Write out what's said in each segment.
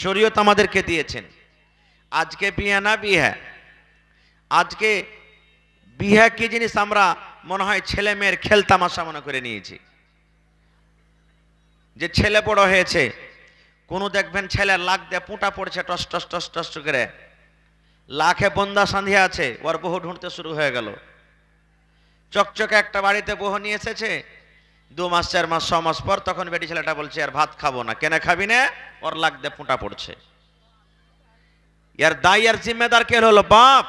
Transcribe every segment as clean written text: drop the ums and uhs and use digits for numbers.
শরীয়ত আমাদেরকে দিয়েছেন। আজকে বিয়ে না বিয়ে, আজকে বিয়ে কি জিনিস আমরা মনে হয় ছেলে মেয়ের খেলতামাশা মনে করে নিয়েছি। যে ছেলে বড় হয়েছে, কোনো দেখবেন ছেলের লাখ দিয়ে পুঁটা পড়ছে টস টস টস টস করে, লাখে বন্দা সান্ধিয়া আছে, ওর বহু ঢুঁড়তে শুরু হয়ে গেল। চকচকে একটা বাড়িতে বহু নিয়ে এসেছে, 2 মাস 4 মাস 6 মাস পর তখন বেটি ছেলেটা বলছে আর ভাত খাবো না। কেন খাবি না? ওর লাখ দিয়ে পুঁটা পড়ছে। এর দায়ী আর জিম্মেদার কে হলো? বাপ।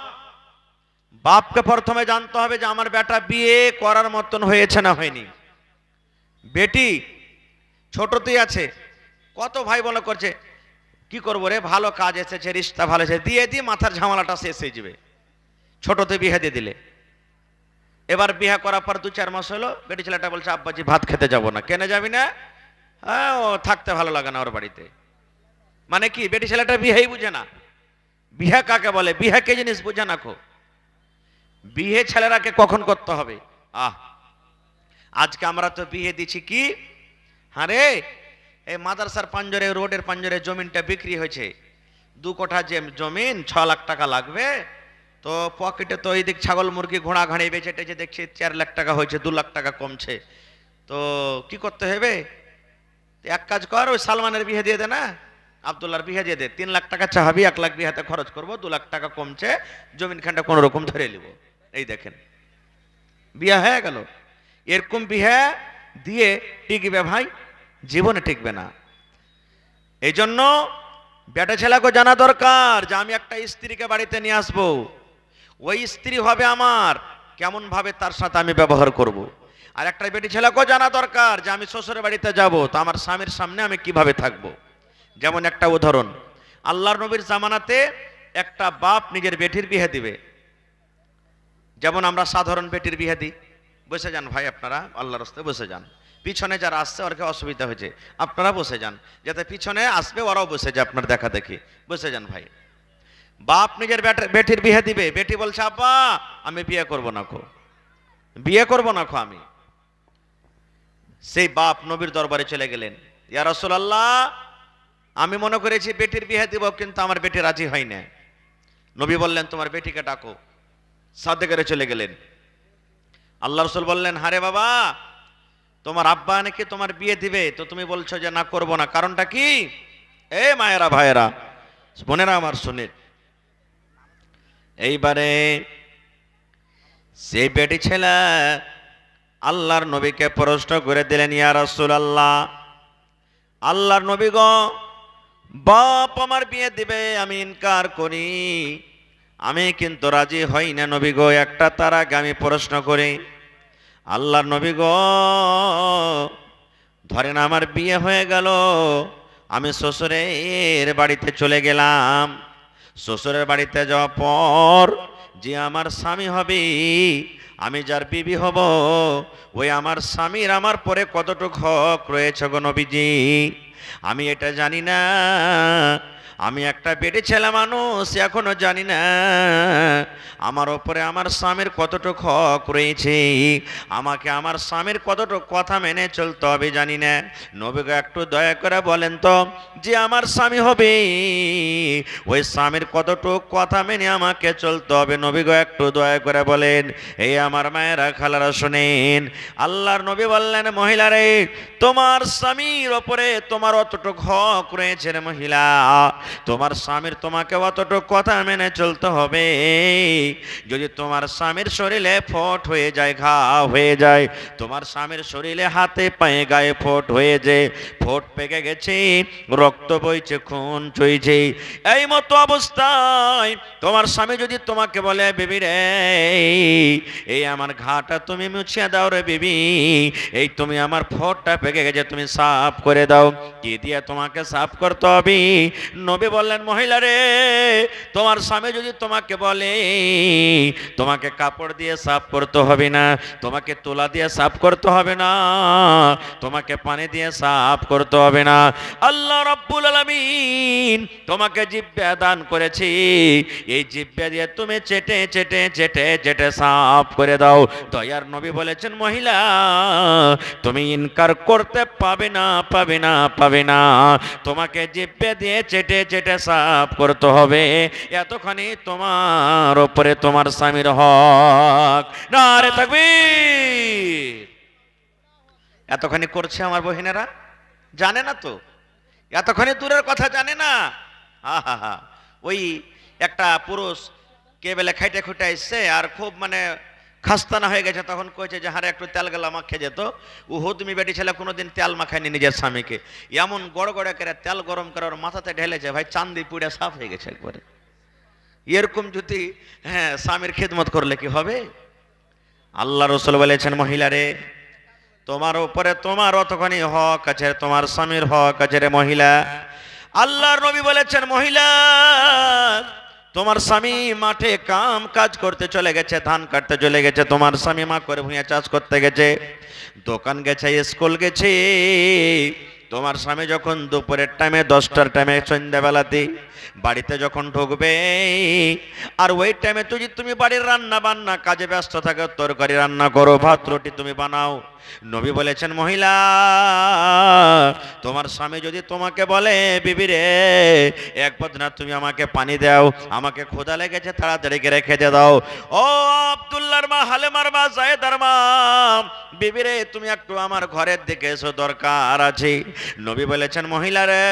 বাপকে প্রথমে জানতে হবে যে আমার বেটা বিয়ে করার মতন হয়েছে না হয়নি। বেটি ছোটতেই আছে, কত ভাই বলে করছে কি করবো রে, ভালো কাজ এসেছে, রিস্তা ভালো এসেছে, দিয়ে দিয়ে মাথার ঝামেলাটা শেষ হয়ে যাবে। ছোটতে বিয়ে দিয়ে দিলে, এবার বিয়ে করার পর 2-4 মাস হলো, বেটি ছেলেটা বলছে আব্বাজি ভাত খেতে যাব না। কেন যাবি না? হ্যাঁ, ও থাকতে ভালো লাগে না ওর বাড়িতে। মানে কি, বেটি ছেলেটা বিয়েই বুঝে না। বিয়ে কাকে বলে, বিয়ে কে জিনিস বুঝে না। বিয়ে ছেলেরাকে কখন করতে হবে? আজকে আমরা তো বিয়ে দিচ্ছি কি, হ্যাঁ রে, এই মাদ্রাসার পাঞ্জরে, রোডের পাঞ্জরে জমিনটা বিক্রি হয়েছে, 2 কোঠা যে জমিন 6 লাখ টাকা লাগবে। তো পকেটে তো এইদিক ছাগল মুরগি ঘোড়া ঘাড়ি বেচে টেচে দেখছি 4 লাখ টাকা হয়েছে, 2 লাখ টাকা কমছে। তো কি করতে হবে? এক কাজ কর, ওই সালমানের বিয়ে দিয়ে দে না, আব্দুল্লাহর বিয়ে দিয়ে দে, 3 লাখ টাকা চাহাবি, 1 লাখ বিয়েতে খরচ করবো, 2 লাখ টাকা কমছে, জমিন খানটা কোন রকম ধরে নিব। এই দেখেন বিয়ে হয়ে গেল। এরকম বিয়ে দিয়ে টিকবে ভাই? জীবনে টিকবে না। এই জন্য বেটা ছেলেকে জানা দরকার যে আমি একটা স্ত্রীকে বাড়িতে নিয়ে আসবো, ওই স্ত্রী হবে আমার, কেমন ভাবে তার সাথে আমি ব্যবহার করব। আর একটা বেটি ছেলেকেও জানা দরকার যে আমি শ্বশুরের বাড়িতে যাব, তো আমার স্বামীর সামনে আমি কিভাবে থাকব। যেমন একটা উদাহরণ, আল্লাহর নবীর জামানাতে একটা বাপ নিজের বেটির বিয়ে দিবে, যেমন আমরা সাধারণ বেটির বিয়ে দিই। বসে যান ভাই, আপনারা আল্লাহর রাস্তায় বসে যান, পিছনে যারা আসছে ওরকে অসুবিধা হয়েছে, আপনারা বসে যান, যাতে পিছনে আসবে ওরাও বসে যায়, আপনার দেখা দেখি বসে যান ভাই। বাপ নিজের বেটির বিয়ে দিবে, বেটি বলছে আব্বা আমি বিয়ে করব না খো, বিয়ে করব না খো আমি। সেই বাপ নবীর দরবারে চলে গেলেন, ইয়া রাসূলুল্লাহ আমি মনে করেছি বেটির বিয়ে দিব, কিন্তু আমার বেটি রাজি হয় না। নবী বললেন তোমার বেটিকে ডাকো। সাথে করে চলে গেলেন। আল্লাহ রাসূল বললেন হারে বাবা, তোমার আব্বা নাকি তোমার বিয়ে দিবে, তো তুমি বলছো যে না করব না, কারণটা কি? এ মায়েরা ভাইয়েরা বোনেরা আমার শুনে, এইবারে সেই বেটি ছেলে আল্লাহর নবীকে প্রশ্ন করে দিলেন, ইয়া রাসূলুল্লাহ আল্লাহর নবী গো, বাপ আমার বিয়ে দিবে, আমি ইনকার করি, আমি কিন্তু রাজি হই না নবী গো। একটা তার আগে আমি প্রশ্ন করি, আল্লাহর নবী গো ধরেন আমার বিয়ে হয়ে গেল, আমি শ্বশুরের বাড়িতে চলে গেলাম, শ্বশুরের বাড়িতে যাওয়ার পর যে আমার স্বামী হবে, আমি যার বিবি হব, ওই আমার স্বামীর আমার পরে কতটুকু হক রয়েছে গো নবীজি, আমি এটা জানি না। আমি একটা বেটে ছেলে মানুষ, এখনো জানি না আমার ওপরে আমার স্বামীর কতটুকু হক রয়েছে, আমাকে আমার স্বামীর কতটুকু কথা মেনে চলতে হবে জানি না। নবীকে একটু দয়া করে বলেন তো, যে আমার স্বামী হবে ওই স্বামীর কতটুকু কথা মেনে আমাকে চলতে হবে, নবীকে একটু দয়া করে বলেন। এই আমার মায়েরা খালারা শুনেন, আল্লাহর নবী বললেন মহিলারে, তোমার স্বামীর ওপরে তোমার অতটুকু হক রয়েছে রে মহিলা, তোমার স্বামীর তোমাকে অতটুকু কথা মেনে চলতে হবে। যদি তোমার স্বামীর শরীরে ফোট হয়ে যায়, ঘা হয়ে যায়, তোমার স্বামীর শরীরে হাতে পায়ে গায়ে ফোট হয়ে যায়, ফোট পেকে গেছে, রক্ত বইছে, খুন চইছে, এই মতো অবস্থায় তোমার স্বামী যদি তোমাকে বলে বেবি রে এই আমার ঘাটা তুমি মুছিয়ে দাও রে বেবি, এই তুমি আমার ফোটটা পেকে গেছে তুমি সাফ করে দাও, কি দিয়ে তোমাকে সাফ করতে হবে? নবী বললেন মহিলা রে, তোমার স্বামী যদি তোমাকে বলে তোমাকে কাপড় দিয়ে সাফ করতে হবে না, তোমাকে তোলা দিয়ে সাফ করতে হবে না, তোমাকে পানি দিয়ে সাফ করতে হবে না, আল্লাহ রাব্বুল আলামিন তোমাকে জিহ্বা দান করেছি, এই জিহ্বা দিয়ে তুমি চেটে চেটে চেটে চেটে সাফ করে দাও। দয়ার নবী বলেছেন মহিলা তুমি ইনকার করতে পাবে না, পাবে না, পাবে যাবে না, তোমাকে জিহ্বা দিয়ে চেটে চেটে সাফ করতে হবে। এতখানি তোমার উপরে তোমার স্বামীর হক। নারে তাকবীর। এতখানি করছে আমার বহিনেরা, জানে না তো, এতখানি দূরের কথা জানে না। আহা, ওই একটা পুরুষ কে বেলে খাইটে খুঁটে এসছে আর খুব মানে খাস্তানা হয়ে গেছে, তখন কইছে যে হারে একটু তেল গেলা মাখে যেত। তুমি বেটি ছেলে কোনোদিন তেল মাখায়নি নিজের স্বামীকে, এমন গড় গড়ে করে তেল গরম করে ওর মাথাতে ঢেলেছে, ভাই চান্দি পুড়ে সাফ হয়ে গেছে একবারে। এরকম যদি হ্যাঁ স্বামীর খেদমত করলে কি হবে? আল্লাহ রাসূল বলেছেন, মহিলারে তোমার উপরে তোমার অতখানি হক আছে, তোমার স্বামীর হক আছে রে মহিলা। আল্লাহর নবী বলেছেন, মহিলা তোমার স্বামী মাঠে কাম কাজ করতে চলে গেছে, ধান কাটতে চলে গেছে, তোমার স্বামী মা করে ভুঁইয়া চাষ করতে গেছে, দোকান গেছে, স্কুল গেছে। তোমার স্বামী যখন দুপুরের টাইমে 10টার টাইমে সন্ধ্যাবেলাতে বাড়িতে যখন ঢুকবে, আর ওই টাইমে তুমি বাড়ির রান্না বান্না কাজে ব্যস্ত থাকো, তরকারি রান্না করো, ভাত রুটি তুমি বানাও। নবী বলেছেন, মহিলা তোমার স্বামী যদি তোমাকে বলে, বিবি রে এক বদনা তুমি আমাকে পানি দাও, আমাকে ক্ষুধা লেগেছে, তাড়াতাড়ি করে খেতে দাও। ও আব্দুল্লাহর মা, হালেমার মা, জায়েদার মা, বিবি রে তুমি একটু আমার ঘরের দিকে এসো, দরকার আছে। নবী বলেছেন, মহিলা রে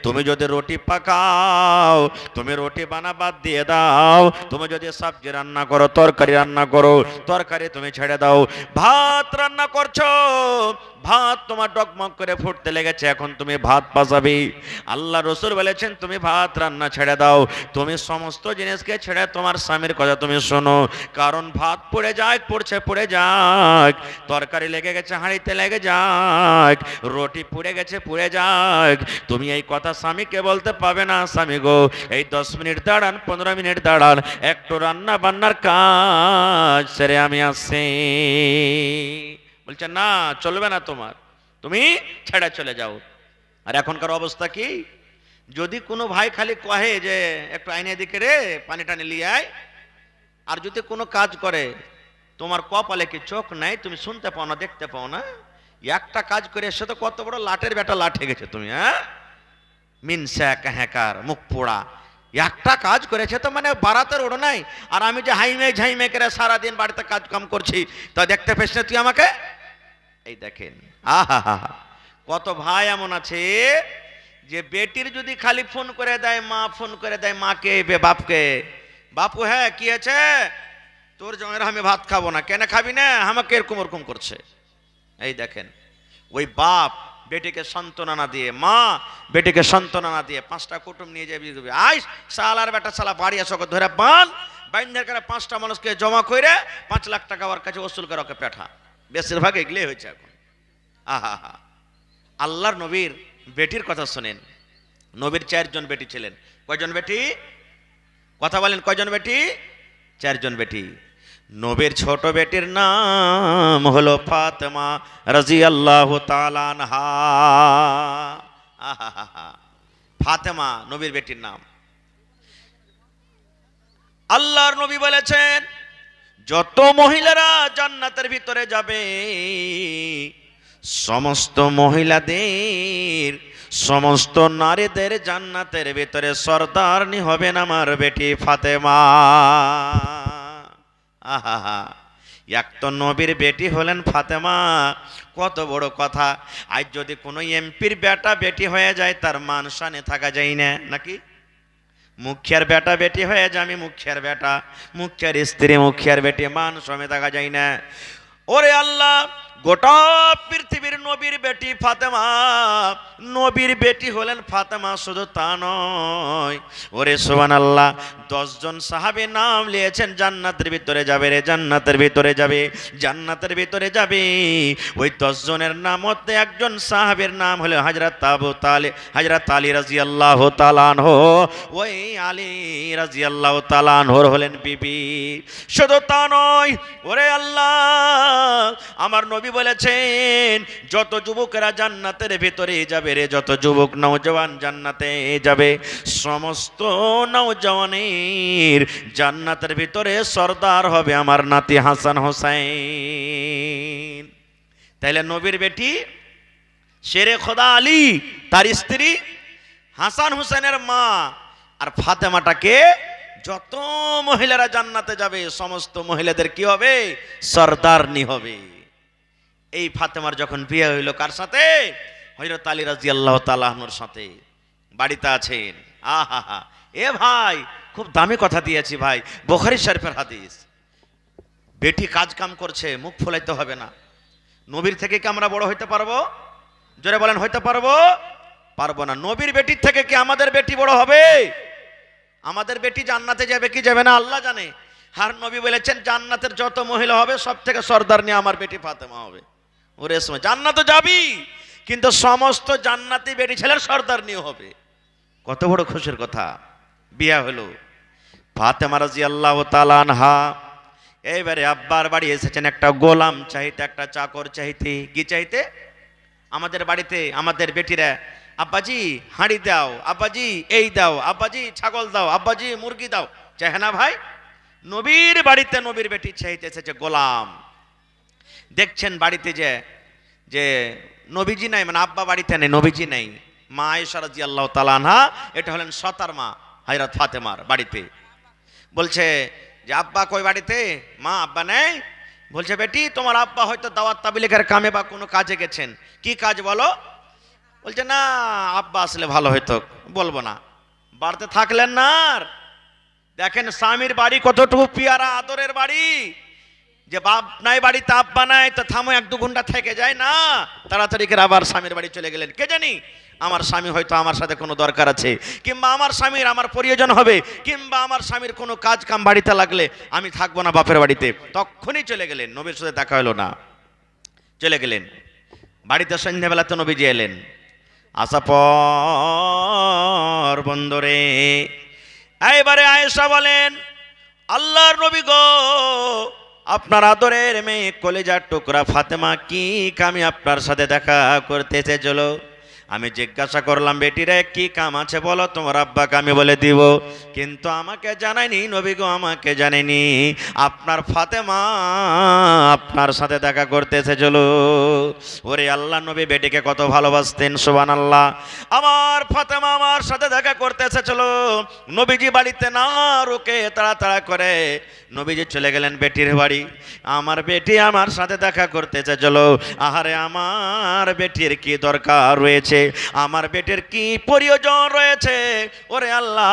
তুমি যদি রুটি পাকাও, তুমি রুটি বানা বাদ দিয়ে দাও, তুমি যদি সবজি রান্না করো, তরকারি রান্না করো, তরকারি তুমি ছেড়ে দাও, ভাত রান্না করছো, ভাত তোমার ডগমগ করে ফুটতে লেগেছে, এখন তুমি ভাত পাসাবি। আল্লাহ রাসূল বলেছেন, তুমি ভাত রান্না ছেড়ে দাও, তুমি সমস্ত জিনিসকে ছেড়ে তোমার স্বামীর কথা তুমি শোনো, কারণ ভাত পড়ে যাক, পড়ে যাক, তরকারি লেগে গেছে হাঁড়িতে লেগে যাক, রুটি পুড়ে গেছে পুড়ে যাক, তুমি এই কথা স্বামীকে বলতে পাবে না, স্বামী গো এই 10 মিনিট দাঁড়ান, 15 মিনিট দাঁড়ান, একটু রান্না বান্নার কাজ সেরে আমি আসছি। বলছে না, চলবে না তোমার, তুমি ছেড়ে চলে যাও। আর এখনকার অবস্থা কি, যদি কোনো ভাই খালি কহে যে একটু আইনে দিকে রে পানি টানি লিয়ে আয়, আর যদি কোনো কাজ করে, তোমার কপালে কি চোখ নাই, তুমি শুনতে পাও না, দেখতে পাও না? একটা কাজ করে এসে তো কত বড় লাটের বেটা লাঠে গেছে তুমি, হ্যাঁ মিনসা কাহাকার মুখ পোড়া, একটা কাজ করেছে তো মানে বারাতের ওড় নাই। আর আমি যে হাইমে ঝাইমে করে সারাদিন বাড়িতে কাজ কাম করছি, তা দেখতে পেস না তুই আমাকে? এই দেখেন, আহা কত ভাই এমন আছে যে বেটির যদি খালি ফোন করে দেয়, মা ফোন করে দেয় মাকে, বাপকে, বাপু হ্যাঁ কি আছে, তোর জমের আমি ভাত খাবো না, কেন খাবি না, আমাকে এরকম ওরকম করছে। এই দেখেন, ওই বাপ বেটিকে সান্ত্বনা না দিয়ে, মা বেটিকে সান্ত্বনা না দিয়ে 5টা কুটুম নিয়ে যাবি, আই সালার বেটা সালা বাড়ি আসো, ধরে বান বাইন্ধার করে 5টা মানুষকে জমা করে 5 লাখ টাকা ওর কাছে ওসুল করে ওকে পেঠা। বেশিরভাগ এগুলো হয়েছে এখন। আহা আল্লাহর নবীর বেটির কথা শোনেন। নবীর 4 জন বেটি ছিলেন। কয়জন বেটি? কথা বলেন, কয়জন বেটি? 4 জন বেটি। নবীর ছোট বেটির নাম হলো ফাতেমা রাদিয়াল্লাহু তাআলা আনহা। ফাতেমা নবীর বেটির নাম। আল্লাহর নবী বলেছেন, যত মহিলারা জান্নাতের ভিতরে যাবে, সমস্ত মহিলাদের, সমস্ত নারীদের জান্নাতের ভিতরে সরদারনি হবেন আমার বেটি ফাতেমা। আহা এক তো নবীর বেটি হলেন ফাতেমা, কত বড় কথা। আজ যদি কোনো এমপির বেটা বেটি হয়ে যায়, তার মান শানে থাকা যায় না নাকি? মুখিয়ার বেটা বেটি হয়ে যায়, আমি মুখিয়ার বেটা, মুখিয়ার স্ত্রী মুখিয়ার বেটি, মান সমেত থাকা যায় না। ওরে আল্লাহ, গোটা পৃথিবীর নবীর বেটি ফাতেমা, নবীর বেটি হলেন ফাতেমা। শুধু তা নয়, ওরে সুবহানাল্লাহ, 10 জন সাহাবী নাম লিয়েছেন জান্নাতের ভিতরে যাবে রে, জান্নাতের ভিতরে যাবে, জান্নাতের ভিতরে যাবে। ওই 10 জনের নাম মধ্যে একজন সাহাবীর নাম হলো হযরত আবু তালিব, হযরত আলী রাদিয়াল্লাহু তাআলা আনহু। ওই আলী রাদিয়াল্লাহু তাআলা আনহুর হলেন বিবি। শুধু তা নয়, ওরে আল্লাহ, আমার নবী বলেছেন যত যুবকেরা জান্নাতের ভিতরে যাবে রে, যত যুবক নওজওয়ান জান্নাতে যাবে, সমস্ত নওজওয়ানের জান্নাতের ভিতরে সরদার হবে আমার নাতি হাসান হোসেন। তাইলে নবীর বেটি শেরে খোদা আলী তার স্ত্রী, হাসান হুসেনের মা, আর ফাতেমাটাকে যত মহিলারা জান্নাতে যাবে সমস্ত মহিলাদের কি হবে? সরদারনি হবে। এই ফাতেমার যখন বিয়ে হইল কার সাথে? হযরত আলী রাদিয়াল্লাহু তাআলা আনহুর সাথে। বাড়িতে আছেন। আহা, এ ভাই খুব দামি কথা দিয়েছি ভাই, বুখারী শরীফের হাদিস। বেটি কাজ কাম করছে, মুখ ফোলাইতে হবে না। নবীর থেকে কি আমরা বড় হইতে পারবো? জোরে বলেন, হইতে পারবো? পারবো না। নবীর বেটির থেকে কি আমাদের বেটি বড় হবে? আমাদের বেটি জান্নাতে যাবে কি যাবে না আল্লাহ জানে। আর নবী বলেছেন জান্নাতের যত মহিলা হবে সব থেকে সর্দার নিয়ে আমার বেটি ফাতেমা হবে। ওরে সময় জান্নাতে যাবি, কিন্তু সমস্ত জান্নাতি বেটি ছেলের সর্দার নিয়ে হবে। কত বড় খুশির কথা। বিয়া হলো ফাতেমা রাদিয়াল্লাহু তাআলা আনহা। এইবারে আব্বার বাড়ি এসেছেন একটা গোলাম চাইতে, একটা চাকর চাইতে। কি চাইতে? আমাদের বাড়িতে আমাদের বেটিরা, আব্বাজি হাঁড়ি দাও, আব্বাজি এই দাও, আব্বাজি ছাগল দাও, আব্বাজি মুরগি দাও, চাহে না ভাই? নবীর বাড়িতে নবীর বেটি চাইতে এসেছে গোলাম। দেখছেন বাড়িতে যে নবীজি নাই, মানে আব্বা বাড়িতে নেই, নবীজি নেই। মা আয়েশা রাদিয়াল্লাহু তাআলা আনহা, এটা হলেন সতার মা হযরত ফাতেমার বাড়িতে। বলছে যে আব্বা কই বাড়িতে? মা আব্বা নেই। বলছে বেটি তোমার আব্বা হয়তো দাওয়াত তাবলীগের কামে বা কোনো কাজে গেছেন। কি কাজ বলো? বলছে না আব্বা আসলে ভালো হইতো, বলবো না। বাড়িতে থাকলেন না। আর দেখেন স্বামীর বাড়ি কতটুকু পিয়ারা আদরের বাড়ি, যে বাপ নাই বাড়িতে আব্বা নাই তো থামো 1-2 ঘন্টা থেকে যায় না, তাড়াতাড়ি করে আবার স্বামীর বাড়ি চলে গেলেন। কে জানি আমার স্বামী হয়তো আমার সাথে কোনো দরকার আছে, কিংবা আমার স্বামীর আমার প্রয়োজন হবে, কিংবা আমার স্বামীর কোনো কাজ কাম বাড়িতে লাগলে আমি থাকবো না বাপের বাড়িতে। তখনই চলে গেলেন, নবীর সাথে দেখা হলো না, চলে গেলেন বাড়িতে। সন্ধ্যাবেলাতে নবীজি এলেন। আসা পর বন্দরে এইবারে আয়েশা বলেন আল্লাহর নবী গো, আপনার আদরের মেয়ে কলেজার টুকরা ফাতেমা কি কামে আপনার সাথে দেখা করতে এসেছিল? আমি জিজ্ঞাসা করলাম বেটিরে কি কাম আছে বলো, তোমার আব্বাকে আমি বলে দিব। কিন্তু আমাকে জানায়নি নবী গো, আমাকে জানায়নি আপনার ফাতেমা আপনার সাথে দেখা করতে এসেছিল। ওরে আল্লাহ নবী বেটিকে কত ভালোবাসতেন, সুবহানাল্লাহ। আমার ফাতেমা আমার সাথে দেখা করতে এসেছিল। নবীজি বাড়িতে না রুকে তাড়াতাড়ি করে নবীজি চলে গেলেন বেটির বাড়ি। আমার বেটি আমার সাথে দেখা করতে এসেছিল। আহারে আমার বেটির কি দরকার রয়েছে, আমার বেটির কি প্রয়োজন রয়েছে। ওরে আল্লাহ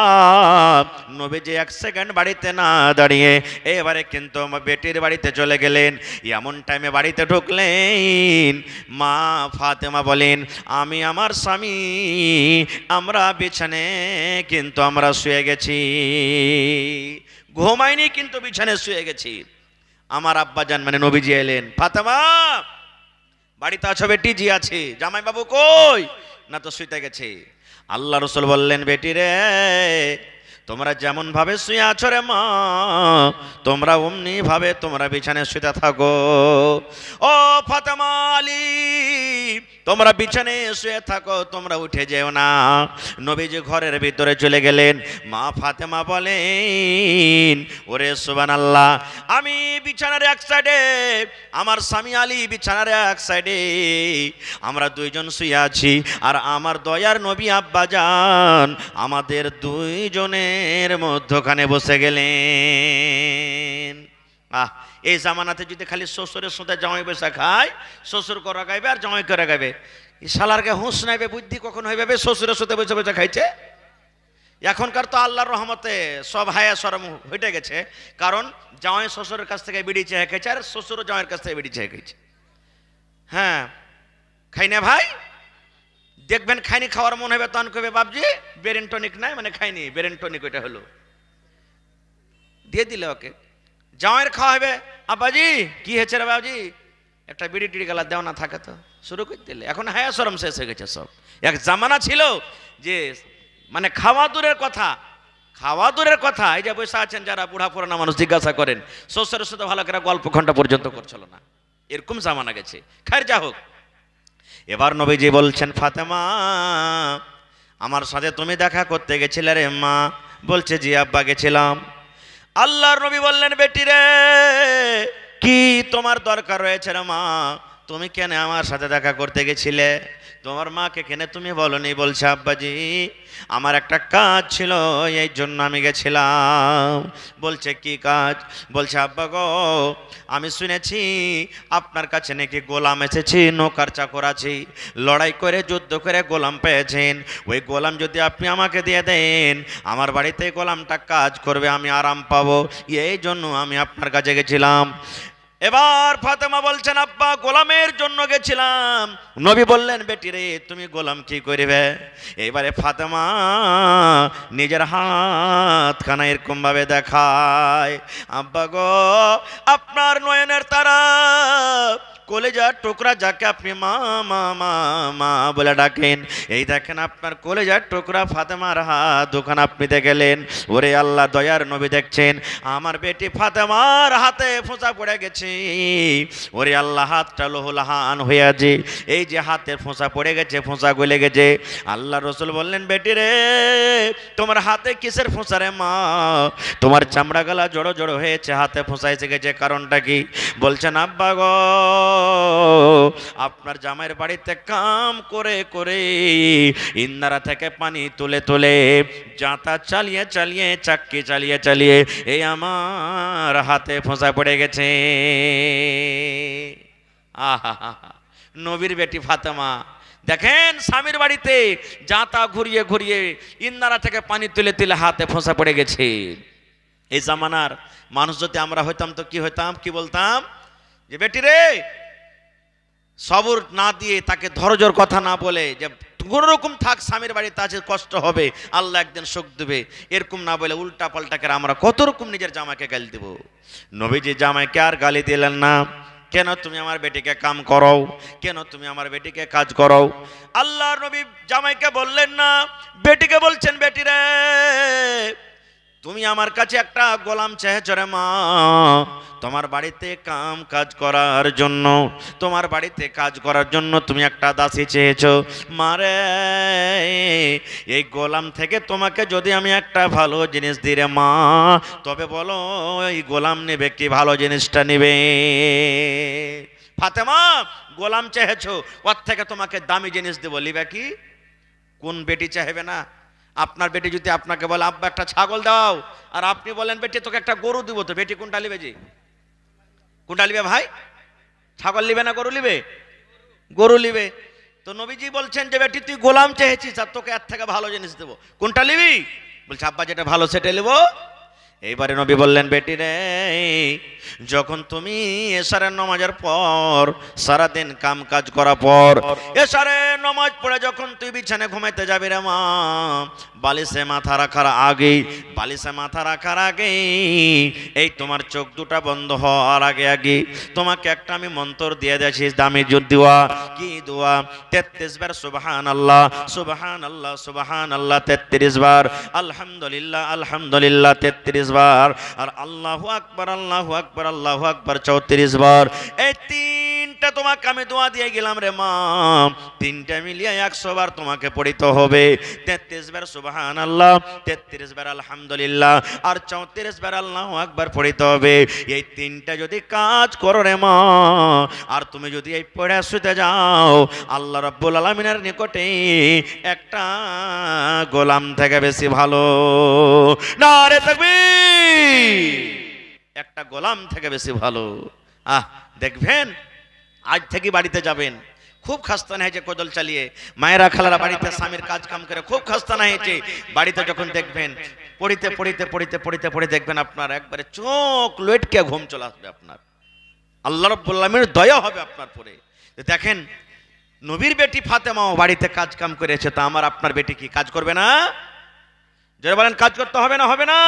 নবীজি 1 সেকেন্ড বাড়িতে না দাঁড়িয়ে এবারে কিন্তু আমার বেটির বাড়িতে চলে গেলেন। এমন টাইমে বাড়িতে ঢুকলেন মা ফাতেমা বলেন আমি আমার স্বামী আমরা বিছানে কিন্তু আমরা শুয়ে গেছি, ঘুমাইনি কিন্তু বিছানে শুয়ে গেছি। আমার আব্বাজান মানে নবীজি এলেন, ফাতেমা বাড়িতে আছো বেটি? জি আছে। জামাই বাবু কই? না তো শুইতে গেছে। আল্লাহ রাসূল বললেন বেটি রে তোমরা যেমন ভাবে শুয়ে আছো রে মা, তোমরা অমনি ভাবে তোমরা বিছানায় শুতে থাকো। ও ফাতেমা আলী তোমরা বিছানায় শুয়ে থাকো, তোমরা উঠে যেও না। নবীজি ঘরের ভিতরে চলে গেলেন। মা ফাতেমা বলেন ওরে সুবহানাল্লাহ, আমি বিছানার এক সাইডে, আমার স্বামী আলী বিছানার এক সাইডে, আমরা দুইজন শুয়ে আছি। আর আমার দয়ার নবী আব্বাজান আমাদের দুইজনের মধ্যখানে বসে গেলেন। এই জামানাতে যদি খালি শ্বশুরের সাথে জামাই বসে খায়, শ্বশুর করা গাইবে আর জামাই করে গাইবে, শালারকে হুঁশ নাইবে, বুদ্ধি কখন হইবে শ্বশুরের সাথে বসে বসে খাইছে। এখনকার তো আল্লাহর রহমতে সব হায়া শরম হইতে গেছে, কারণ জামাই শ্বশুরের কাছ থেকে বিড়ি চেয়ে খাইছে আর শ্বশুরও জামাইয়ের কাছ থেকে বিড়ি চেয়ে খাইছে। হ্যাঁ খাই না ভাই, দেখবেন খাইনি খাওয়ার মন হবে তখন কবে বাবজি ব্রেন টনিক নাই, মানে খাইনি ব্রেন টনিক, ওইটা হলো দিয়ে দিলে ওকে। জামাইয়ের খাওয়া হবে, আব্বাজি কি হয়েছে রে বাবজি, একটা বিড়ি টিড়ি গেলা দেও না, থাকে তো শুরু করে দিলে। এখন হায়া শরম শেষ হয়ে গেছে সব। এক জামানা ছিল যে মানে খাওয়া দূরের কথা, খাওয়া দূরের কথা, এই যে বসে আছেন যারা বুড়া পুরানা মানুষ জিজ্ঞাসা করেন শ্বশুরের সাথে ভালো করে গল্প ঘন্টা পর্যন্ত করছিল না, এরকম জামানা গেছে। খায়ের যা হোক, এবার নবীজি বলছেন ফাতেমা আমার সাথে তুমি দেখা করতে গেছিলে রে মা? বলছে জি আব্বা গেছিলাম। আল্লাহর নবী বললেন বেটি রে কি তোমার দরকার রয়েছে রে মা, তুমি কেন আমার সাথে দেখা করতে গেছিলে? তোমার মাকে কেন তুমি বলনি? বলছে আব্বাজি আমার একটা কাজ ছিল, এই জন্য আমি গেছিলাম। বলছে কি কাজ? বলছে আব্বা গো আমি শুনেছি আপনার কাছে নাকি গোলাম এসেছি, নৌকার চাকর আছি, লড়াই করে যুদ্ধ করে গোলাম পেয়েছেন। ওই গোলাম যদি আপনি আমাকে দিয়ে দেন, আমার বাড়িতে গোলামটা কাজ করবে, আমি আরাম পাবো, এই জন্য আমি আপনার কাছে গেছিলাম। এবার ফাতেমা বলছেন আব্বা গোলামের জন্য গেছিলাম। নবী বললেন বেটি রে তুমি গোলাম কি করিবে? এবারে ফাতেমা নিজের হাতখানা এরকম ভাবে দেখায়, আব্বা গো আপনার নয়নের তারা কলেজার টুকরা যাকে আপনি মা মা মা মা বলে ডাকেন, এই দেখেন আপনার কলেজার টুকরা ফাতেমার হাত দোকান আপনি দেখলেন। ওরে আল্লাহ দয়ার নবী দেখছেন আমার বেটি ফাতেমার হাতে ফোঁচা পড়ে গেছে। ওরে আল্লাহ হাতটা লোহলাহান হয়ে আছে, এই যে হাতের ফোঁচা পড়ে গেছে, ফোঁচা গলে গেছে। আল্লাহ রসুল বললেন বেটি রে তোমার হাতে কিসের ফোঁচা রে মা? তোমার চামড়া গলা জড়ো জড়ো হয়েছে, হাতে ফোঁচা এসে গেছে, কারণটা কি? বলছেন আব্বা গো আপনার জামাইয়ের বাড়িতে কাম করে করে ইন্দারা থেকে পানি তুলে তুলে জাঁতা চালিয়ে চালিয়ে চাক্কি চালিয়ে চালিয়ে এই আমার হাতে ফোঁসা পড়ে গেছে। আহা নবীর বেটি ফাতেমা দেখেন স্বামীর বাড়িতে জাঁতা ঘুরিয়ে ঘুরিয়ে ইন্দারা থেকে পানি তুলে তুলে হাতে ফোঁসা পড়ে গেছে। এই জামানার মানুষ যদি আমরা হইতাম তো কি হইতাম? কি বলতাম? যে বেটি রে সবর না দিয়ে তাকে ধৈর্যর কথা না বলে যে কোন রকম থাক স্বামীর বাড়িতে আছে কষ্ট হবে আল্লাহ একদিন সুখ দেবে, এরকম না বলে উল্টা পাল্টা করে আমরা কত রকম নিজের জামাইকে গালি দেব। নবীজি জামাইকে আর গালি দিলেন না। কেন তুমি আমার বেটিকে কাম করাও? কেন তুমি আমার বেটিকে কাজ করাও? আল্লাহর নবী জামাইকে বললেন না, বেটিকে বলছেন বেটি রে তুমি আমার কাছে একটা গোলাম চেয়েছো রে মা, তোমার বাড়িতে কাম কাজ করার জন্য, তোমার বাড়িতে কাজ করার জন্য তুমি একটা দাসী চেয়েছো। মারে এই গোলাম থেকে তোমাকে যদি আমি একটা ভালো জিনিস দিই রে মা, তবে বলো এই গোলাম নেবে কি ভালো জিনিসটা নেবে? ফাতেমা গোলাম চেয়েছো, ওর থেকে তোমাকে দামি জিনিস দেবো, লিবে কি? কোন বেটি চাইবে না? আপনার বেটি যদি আপনাকে বলে আব্বা একটা ছাগল দাও, আর আপনি বলেন বেটি তোকে একটা গরু দিব, তো বেটি কোনটা লিবে? জি কোনটা লিবে ভাই? ছাগল লিবে না গরু লিবে? গরু লিবে। তো নবীজি বলছেন যে বেটি তুই গোলাম চেয়েছিস আর তোকে এর থেকে ভালো জিনিস দেবো, কোনটা লিবি? বলছে আব্বা যেটা ভালো সেটা লিবো। এইবারে নবী বললেন বেটি রে যখন তুমি এশারের নামাজের পর সারাদিন কাম কাজ করার পর এশারের নামাজ পড়ে যখন তুই বিছানায় ঘুমাইতে যাবি রে মা, বালিশে মাথা রাখার আগে, বালিশে মাথা রাখার আগে এই তোমার চোখ দুটা বন্ধ হওয়ার আগে আগে তোমাকে একটা আমি মন্ত্র দিয়ে দিয়েছি, দামি দোয়া। কি দোয়া? 33 বার সুবহানাল্লাহ সুবহানাল্লাহ সুবহানাল্লাহ 33 বার, আলহামদুলিল্লাহ আলহামদুলিল্লাহ 33 বার, আর আল্লাহু আকবার আল্লাহু আকবার আল্লাহু আকবার 34 বার। এই তিনটা তোমাকে আমি দোয়া দিয়ে গেলাম রে মা, তিনটা মিলিয়ে 100 বার তোমাকে পড়িতে হবে। 33 বার সুবহানাল্লাহ, 33 বার আলহামদুলিল্লাহ, আর 34 বার আল্লাহু আকবার পড়িতে হবে। এই তিনটা যদি কাজ করো রে মা, আর তুমি যদি এই পড়ে শুতে যাও, আল্লাহ রাব্বুল আলামিনের নিকটে একটা গোলাম থেকে বেশি ভালো। নারে তাকবীর! একটা গোলাম থেকে বেশি ভালো। দেখবেন আজ থেকে বাড়িতে যাবেন, খুব খাস্তা না হয়েছে কোদল চালিয়ে, মায়েরা খালারা বাড়িতে স্বামীর কাজ কাম করে খুব খাস্তা না হয়েছে, বাড়িতে যখন দেখবেন পড়িতে পড়িতে পড়িতে পড়িতে পড়ে দেখবেন আপনার একবারে চোখ লটকে ঘুম চলে আসবে, আপনার আল্লাহ রাব্বুল আলামিনের দয়া হবে আপনার পরে। দেখেন নবীর বেটি ফাতেমাও বাড়িতে কাজ কাম করেছে, তা আমার আপনার বেটি কি কাজ করবে না? যারা বলেন কাজ করতে হবে না? হবে না?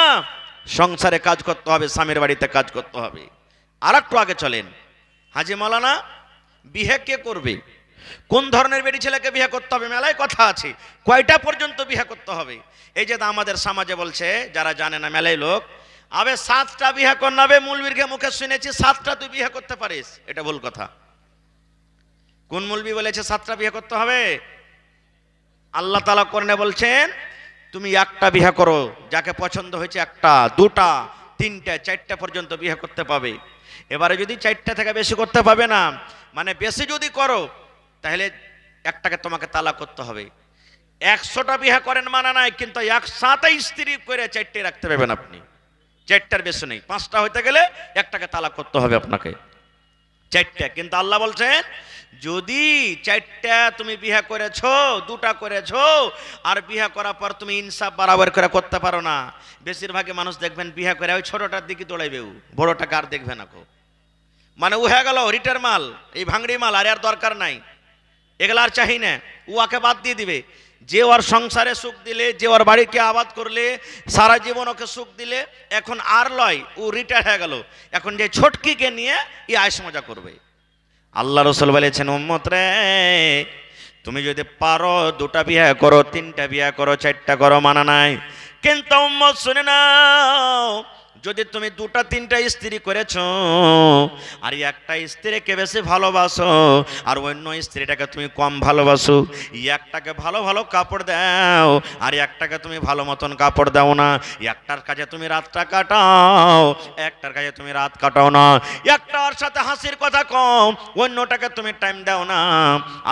সংসারে কাজ করতে হবে, স্বামীর বাড়িতে কাজ করতে হবে। আর একটু আগে চলেন, হাজি মাওলানা বিয়ে কে করবে? কোন ধরনের বেটি ছেলেকে বিয়ে করতে হবে? মেলায় কথা আছে, কয়টা পর্যন্ত বিয়ে করতে হবে? এই যে আমাদের সমাজে বলছে, যারা জানে না মেলায় লোক, আবে 7টা বিয়ে কর নাবে, মৌলবীর মুখে শুনেছি 7টা তুই বিয়ে করতে পারিস, এটা ভুল কথা। কোন মৌলবী বলেছে 7টা বিয়ে করতে হবে? আল্লাহ তাআলা কোরআনে বলছেন তুমি একটা বিয়ে করো, যাকে পছন্দ হয়েছে একটা, দুটা, তিনটা চারটা পর্যন্ত বিয়ে করতে পাবে। এবারে যদি চারটা থেকে বেশি করতে পাবে না, মানে বেশি যদি করো তাহলে একটাকে তোমাকে তালাক করতে হবে। 100টা বিয়ে করেন মানা নাই, কিন্তু একসাথে স্ত্রী করে চারটে রাখতে পারবেন আপনি, চারটার বেশি নেই। 5টা হইতে গেলে একটাকে তালাক করতে হবে আপনাকে, চারটা। কিন্তু আল্লাহ বলছেন যদি চারটা তুমি বিয়ে করেছো, 2টা করেছো, আর বিয়ে করার পর তুমি ইনসাফ বরাবর করে করতে পারো না, বেশিরভাগই মানুষ দেখবেন বিয়ে করে ওই ছোটটার দিকে দৌড়াইবে, বড়টাকে আর দেখবে না। মানে ও হয়ে গেল রিটার মাল, এই ভাঙড়ি মাল, আর দরকার নাই, এগুলো আর চাহি না, উহাকে বাদ দিয়ে দিবে। যে ওর সংসারে সুখ দিলে, যে ওর বাড়িকে আবাদ করলে, সারা জীবন ওকে সুখ দিলে, এখন আর লয়, ও রিটায়ার হয়ে গেল, এখন যে ছোটকিকে নিয়ে ই আয়স মজা করবে। আল্লাহ রসুল বলেছেন উম্মত রে, তুমি যদি পারো 2টা বিয়ে করো, 3টা বিয়ে করো, 4টা করো, মানা নাই। কিন্তু উম্মত শুনে নাও, যদি তুমি 2টা 3টা স্ত্রী করেছো, আর একটা স্ত্রীকে বেশি ভালোবাসো, আর অন্য স্ত্রীটাকে তুমি কম ভালোবাসো, একটাকে ভালো ভালো কাপড় দাও, আর একটাকে তুমি ভালো মতন কাপড় দাও না, একটার কাছে তুমি রাতটা কাটাও, একটার কাছে তুমি রাত কাটাও না, একটার সাথে হাসির কথা কম, অন্যটাকে তুমি টাইম দাও না।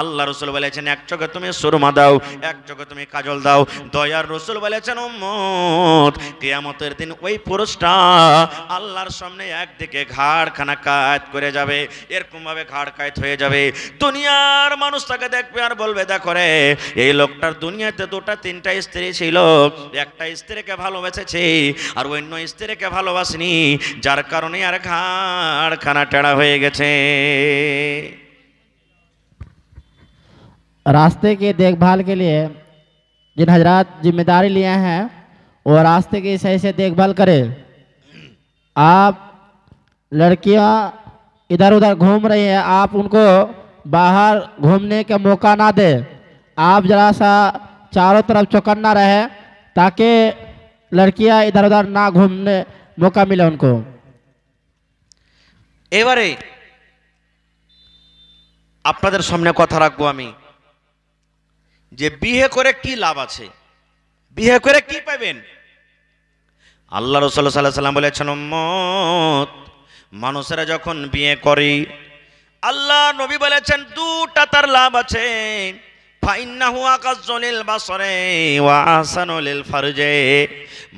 আল্লাহ রসুল বলেছেন এক চোখে তুমি সুরমা দাও, এক চোখে তুমি কাজল দাও। দয়ার রসুল বলেছেন উম্মত, কিয়ামতের দিন ওই পুরুষটা আল্লাহর সামনে একদিকে ঘাড়খানা কাত করে যাবে, এরকম ভাবে ঘাড় কাত হয়ে যাবে। দুনিয়ার মানুষ তাকে দেখবে আর বলবে দেখো রে, এই লোকটার দুনিয়াতে 2টা 3টা স্ত্রী ছিল, একটা স্ত্রীকে ভালোবেসেছে আর অন্য স্ত্রীকে ভালোবাসেনি, যার কারণে আর ঘাড়খানা টেढ़ा হয়ে गए। रास्ते के देखभाल के लिए जिन हजरात जिम्मेदारी लिए हैं वो रास्ते की सही से देखभाल करें। आप लड़कियां इधर उधर घूम रही हैं, आप उनको बाहर घूमने का मौका ना दें। आप जरा सा चारों तरफ चौकन्ना रहे ताकि लड़कियां इधर उधर ना घूमने मौका मिले उनको। এবারে আপনাদের সামনে কথা রাখবো আমি, যে বিয়ে করে কি লাভ আছে, বিয়ে করে কি পাবেন। আল্লাহ রাসূল সাল্লাল্লাহু আলাইহি ওয়াসাল্লাম বলেছেন উম্মত, মানুষেরা যখন বিয়ে করে, আল্লাহ নবী বলেছেন 2টা তার লাভ আছে। ফাইন্নাহু আকাজ্জু লিল বাসরে ওয়া আহসানু লিল ফারজে।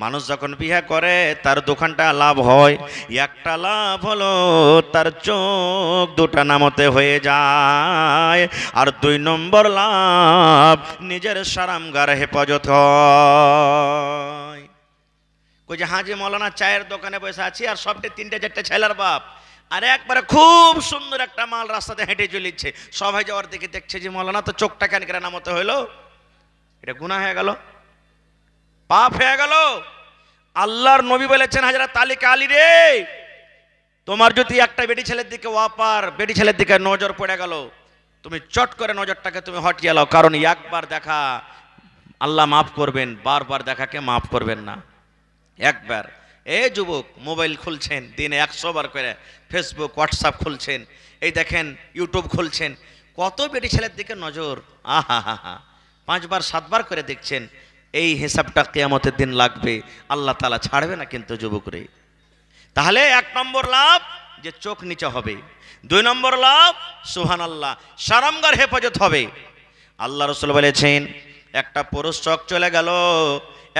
মানুষ যখন বিয়ে করে তার 2খানটা লাভ হয়। একটা লাভ হলো তার চোখ 2টা নামতে হয়ে যায়, আর 2 নম্বর লাভ নিজের সারামগার হেফাজত হয়। কই যে হাজি মৌলানা চায়ের দোকানে বসে আছি আর সবটা 3টে 4টে ছেলের বাপ, আর একবারে খুব সুন্দর একটা মাল রাস্তাতে হেঁটে চলেছে, সবাই যাওয়ার দিকে দেখছে যে মৌলানা তো চোখটা কেন করে নামতে হইলো, এটা গুনাহ হয়ে গেল, পাপ হয়ে গেল। আল্লাহর নবী বলেছেন হযরত আলীকে, আলী রে, তোমার যদি একটা বেটি ছেলের দিকে ওয়াপার বেটি ছেলের দিকে নজর পড়ে গেল, তুমি চট করে নজরটাকে তুমি হটিয়ে নাও, কারণ একবার দেখা আল্লাহ মাফ করবেন, বারবার দেখাকে মাফ করবেন না। একবার এই যুবক মোবাইল খুলছেন দিনে 100 বার করে, ফেসবুক হোয়াটসঅ্যাপ খুলছেন, এই দেখেন ইউটিউব খুলছেন, কত বেটি ছেলের দিকে নজর, আহা হা হা, 5 বার 7 বার করে দেখছেন। এই হিসাবটা কিয়ামতের দিন লাগবে, আল্লাহ তাআলা ছাড়বে না কিন্তু যুবক রে। তাহলে 1 নম্বর লাভ যে চোখ নিচে হবে, 2 নম্বর লাভ সুবহানাল্লাহ সারামগার হেফাজত হবে। আল্লাহ রাসূল বলেছেন একটা পুরুষ চক চলে গেল,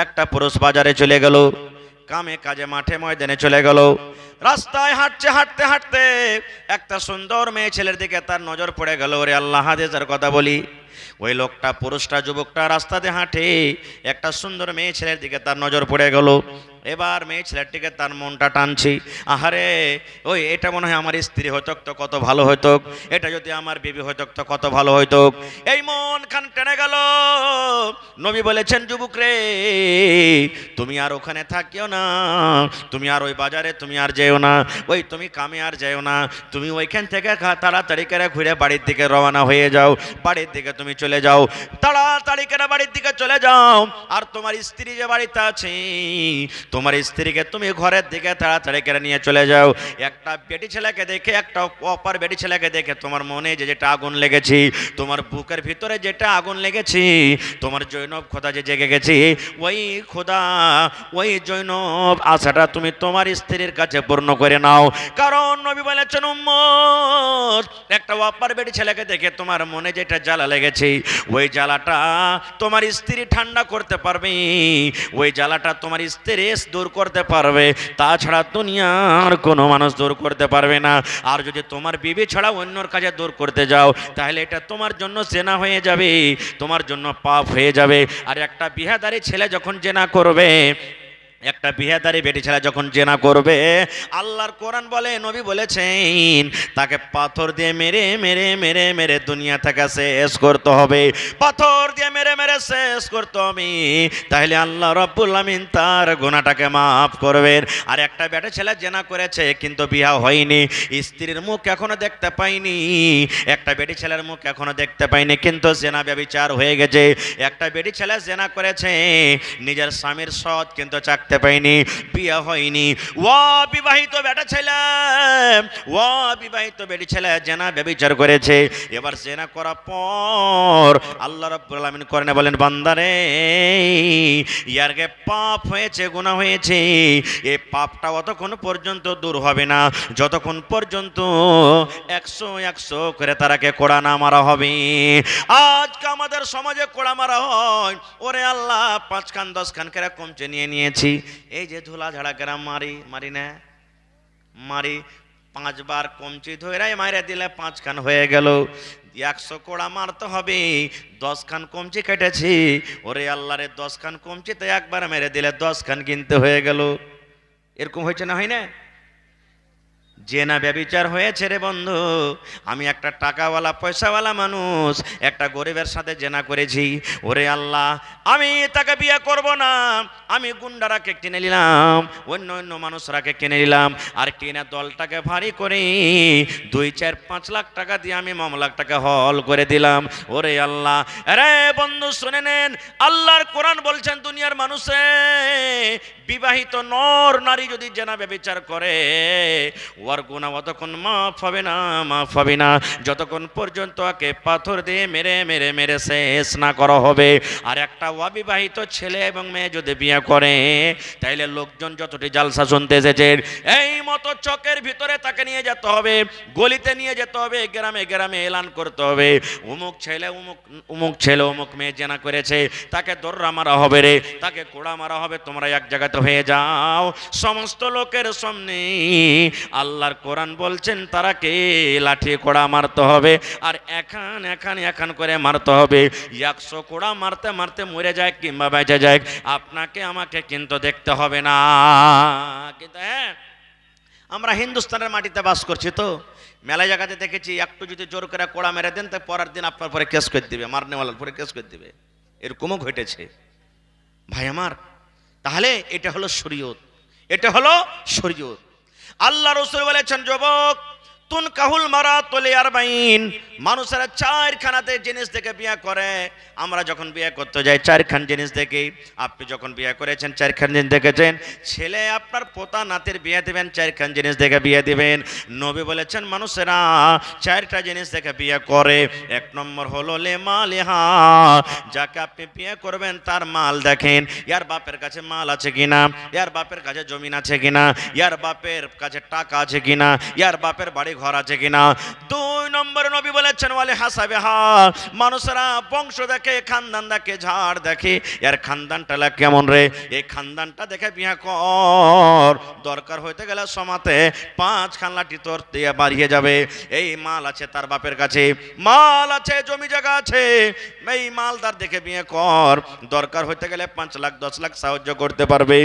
একটা পুরুষ বাজারে চলে গেল, কামে কাজে মাঠে ময়দানে চলে গেল, রাস্তায় হাঁটছে হাঁটতে হাঁটতে একটা সুন্দর মেয়ে ছেলের দিকে তার নজর পড়ে গেল। ওরে আল্লাহ, হাদিসের কথা বলি, ওই লোকটা পুরুষটা যুবকটা রাস্তাতে হাঁটে, একটা সুন্দর মেয়ে ছেলের দিকে তার নজর পড়ে গেল। এবার মেয়ে ছেলেটিকে তার মনটা টানছি, আহারে ওই এটা মনে হয় আমার স্ত্রী হইতো তো কত ভালো হইতো, এটা যদি আমার বিবি হইতো তো কত ভালো হইতো, এই মন খান টেনে গেল। নবী বলেছেন যুবক রে, তুমি আর ওখানে থাকিও না, তুমি আর ওই বাজারে তুমি আর যেও না, ওই তুমি কামে আর যেও না, তুমি ওইখান থেকে তাড়াতাড়ি করে ঘুরে বাড়ির দিকে রওনা হয়ে যাও, বাড়ির দিকে তুমি চলে যাও, তাড়াতাড়ি করে বাড়ির দিকে চলে যাও। আর তোমার স্ত্রী যে বাড়িতে আছে তোমার স্ত্রীকে তুমি ঘরের দিকে তাড়াতাড়ি করে নিয়ে চলে যাও। একটা বেটি ছেলেকে দেখে, একটা অপার বেটি ছেলেকে দেখে তোমার মনে যেটা আগুন লেগেছে, তোমার বুকের ভিতরে যেটা আগুন লেগেছে, তোমার জৈনব খোদা যে জেগে গেছে, ওই খোদা, ওই জৈনব আশাটা তুমি তোমার স্ত্রীর কাছে পূর্ণ করে নাও। কারণ নবী বলেছেন, উম্মত, একটা অপার বেটি ছেলেকে দেখে তোমার মনে যেটা জ্বালা লেগেছে, ওই জ্বালাটা তোমার স্ত্রী ঠান্ডা করতে পারবে, ওই জ্বালাটা তোমার স্ত্রী দূর করতে পারবে, তাছাড়া দুনিয়ার কোনো মানুষ দূর করতে পারবে না। আর যদি তোমার বিবি ছাড়া অন্যর কাছে দূর করতে যাও, তাহলে এটা তোমার জন্য জেনা হয়ে যাবে, তোমার জন্য পাপ হয়ে যাবে। আর একটা বিহাদারি ছেলে যখন জেনা করবে, একটা বিহাদারি বেটি ছেলে যখন জেনা করবে, আল্লাহর কোরআন বলে, নবী বলেছেন, তাকে পাথর দিয়ে মেরে মেরে মেরে মেরে দুনিয়া থেকে শেষ করতে হবে, পাথর দিয়ে মেরে মেরে শেষ করতে হবে, তাহলে আল্লাহ রাব্বুল আমিন তার গুনাহটাকে মাফ করবেন। আর একটা বেটি ছেলে জেনা করেছে কিন্তু বিয়ে হয়নি, স্ত্রীর মুখ এখনো দেখতে পাইনি, একটা বেটি ছেলের মুখ এখনো দেখতে পাইনি, কিন্তু জেনা ব্যভিচার হয়ে গেছে। একটা বেটি ছেলে জেনা করেছে, নিজের স্বামীর সৎ কিন্তু চাকতে পাইনি, বিয়ে হয়নি। ও বিবাহিত বেটা ছেলে, ও বিবাহিত বেটি ছেলে জেনা ব্যভিচার করেছে, এবার জেনা করার পর আল্লাহ রাব্বুল আলামিন কোরআনে বলেন, বান্দারে, ইয়ারকে পাপ হয়েছে, গুনাহ হয়েছে, এই পাপটা অতক্ষণ পর্যন্ত দূর হবে না যতক্ষণ পর্যন্ত 100 করে তারাকে কোড়া না মারা হবে। আজকে আমাদের সমাজে কোড়া মারা হয়, ওরে আল্লাহ, 5 খান 10 খান করে কমচে নিয়ে নিয়েছি, এই যে ধুলা ঝাড়া কেরা মারি না, মারি 5 বার কমচি ধরে মারে দিলে 5 খান হয়ে গেল, 100 কোড়া মারতে হবে, 10 খান কমচি কেটেছি, ওরে আল্লাহ রে, 10 খান কমচিতে একবার মেরে দিলে 10 খান কিনতে হয়ে গেল। এরকম হয়েছে না, হয় না? জেনা ব্যভিচার হয়েছে রে বন্ধু। আমি একটা টাকাওয়ালা পয়সাওয়ালা মানুষ, একটা গরিবের সাথে জেনা করেছি, ওরে আল্লাহ, আমি তাকে বিয়ে করব না, আমি গুন্ডারাকে কিনে নিলাম, অন্য অন্য মানুষরাকে কিনে নিলাম, আর কিনে দলটাকে ভারী করে 2, 4, 5 লাখ টাকা দিয়ে আমি মামলাটাকে হল করে দিলাম। ওরে আল্লাহ, আরে বন্ধু শুনে নেন, আল্লাহর কোরআন বলছেন, দুনিয়ার মানুষে বিবাহিত নর নারী যদি জেনা ব্যভিচার করে, ওর গুনাহ অতক্ষণ মাফ হবে না, মাফ হবে না যতক্ষণ পর্যন্ত ওকে পাথর দিয়ে মেরে মেরে মেরে শেষ না করা হবে। আর একটা অবিবাহিত ছেলে এবং মেয়ে যদি বিয়ে করে, তাইলে লোকজন যতটি জালসা শুনতে এসেছেন, এই মতো চকের ভিতরে তাকে নিয়ে যেতে হবে, গলিতে নিয়ে যেতে হবে, গ্রামে গ্রামে এলান করতে হবে, অমুক ছেলে অমুক মেয়ে জেনা করেছে, তাকে দর্রা মারা হবে রে, তাকে কোড়া মারা হবে, তোমরা এক জায়গাতে হয়ে যাও সমস্ত লোকের সামনে। আল্লাহর কোরআন বলছেন, তারাকে লাঠি কোড়া মারতে হবে, আর এখান করে মারতে হবে। 100 কোড়া মারতে মারতে মরে যায় কিংবা বেঁচে যায়, আপনাকে আমাকে কিন্তু দেখতে হবে না। কিন্তু হ্যাঁ, আমরা হিন্দুস্তানের মাটিতে বাস করছি, তো মেলা জায়গাতে দেখেছি, একটু যদি জোর করে কোড়া মেরে দেন, তো পরের দিন আপনার পরে কেস করে দিবে, মারনেওয়ালার পরে কেস করে দিবে, এরকমও ঘটেছে ভাই আমার। তাহলে এটা হলো শরীয়ত, এটা হলো শরীয়ত। আল্লাহ রাসূল বলেছেন, যুবক, তুন কাহুল মারা তোলে আরবাইন, মানুষেরা 4 খানাতে জিনিস দেখে বিয়ে করে। আমরা যখন বিয়ে করতে যাই 4 খান জিনিস দেখি। আপনি যখন বিয়ে করেছেন 4 খান জিনিস দেখেছেন। ছেলে আপনার পোতা নাতির বিয়ে দিবেন, 4 খান জিনিস দেখে বিয়ে দিবেন। নবী বলেছেন, মানুষেরা 4টা জিনিস দেখে বিয়ে করে। 1 নম্বর হলো লে মালিহা, যাকে আপনি বিয়ে করবেন তার মাল দেখেন, ইয়ার বাপের কাছে মাল আছে কিনা, ইয়ার বাপের কাছে জমিন আছে কিনা, ইয়ার বাপের কাছে টাকা আছে কিনা, ইয়ার বাপের বাড়ি ঘর আছে কিনা। 2 নম্বর নবী বলেছেন, ওয়ালে হাসাবে হা, মানুষেরা বংশ দেখে, খানদান দেখে, ঝাড় দেখে, এর খানদানটা কেমন রে, এই খানদানটা দেখে বিয়ে কর। দরকার হইতে গেলে সমাতে 5 খান লাঠি তোর দিয়ে বাড়িয়ে যাবে। এই মাল আছে তার বাপের কাছে, মাল আছে, জমি জায়গা আছে, এই মালদার দেখে বিয়ে কর। দরকার হইতে গেলে 5 লাখ 10 লাখ সাহায্য করতে পারবে,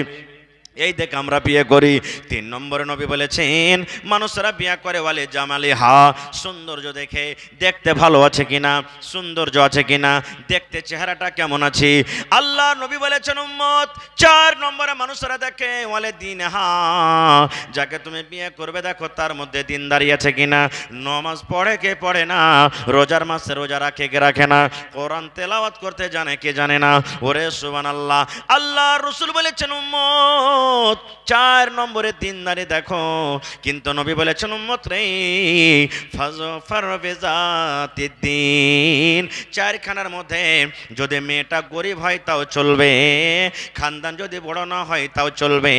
এই দেখে আমরা বিয়ে করি। 3 নম্বরে নবী বলেছেন, মানুষরা বিয়ে করে ওয়ালে জামালি হা, সৌন্দর্য দেখে, দেখতে ভালো আছে কিনা, সৌন্দর্য আছে কিনা, দেখতে চেহারাটা কেমন আছে। আল্লাহ নবী বলেছেন, উম্মত, 4 নম্বরে মানুষরা দেখে ওয়ালে দিন হা, যাকে তুমি বিয়ে করবে দেখো তার মধ্যে দিনদারি আছে কিনা, নামাজ পড়ে কে পড়ে না, রোজার মাসে রোজা রাখে কে রাখে না, কোরআন তেলাওয়াত করতে জানে কে জানে না। ওরে সুবহানাল্লাহ। আল্লাহ রাসূল বলেছেন, উম্মত, উম্মত 4 নম্বরে দিনদারি দেখো, কিন্তু নবী বলেছেন উম্মত রে ফাজফার বিজাতিদ্দিন, 4 খানার মধ্যে যদি মেয়েটা গরিব হয় তাও চলবে, খানদান যদি বড় না হয় তাও চলবে,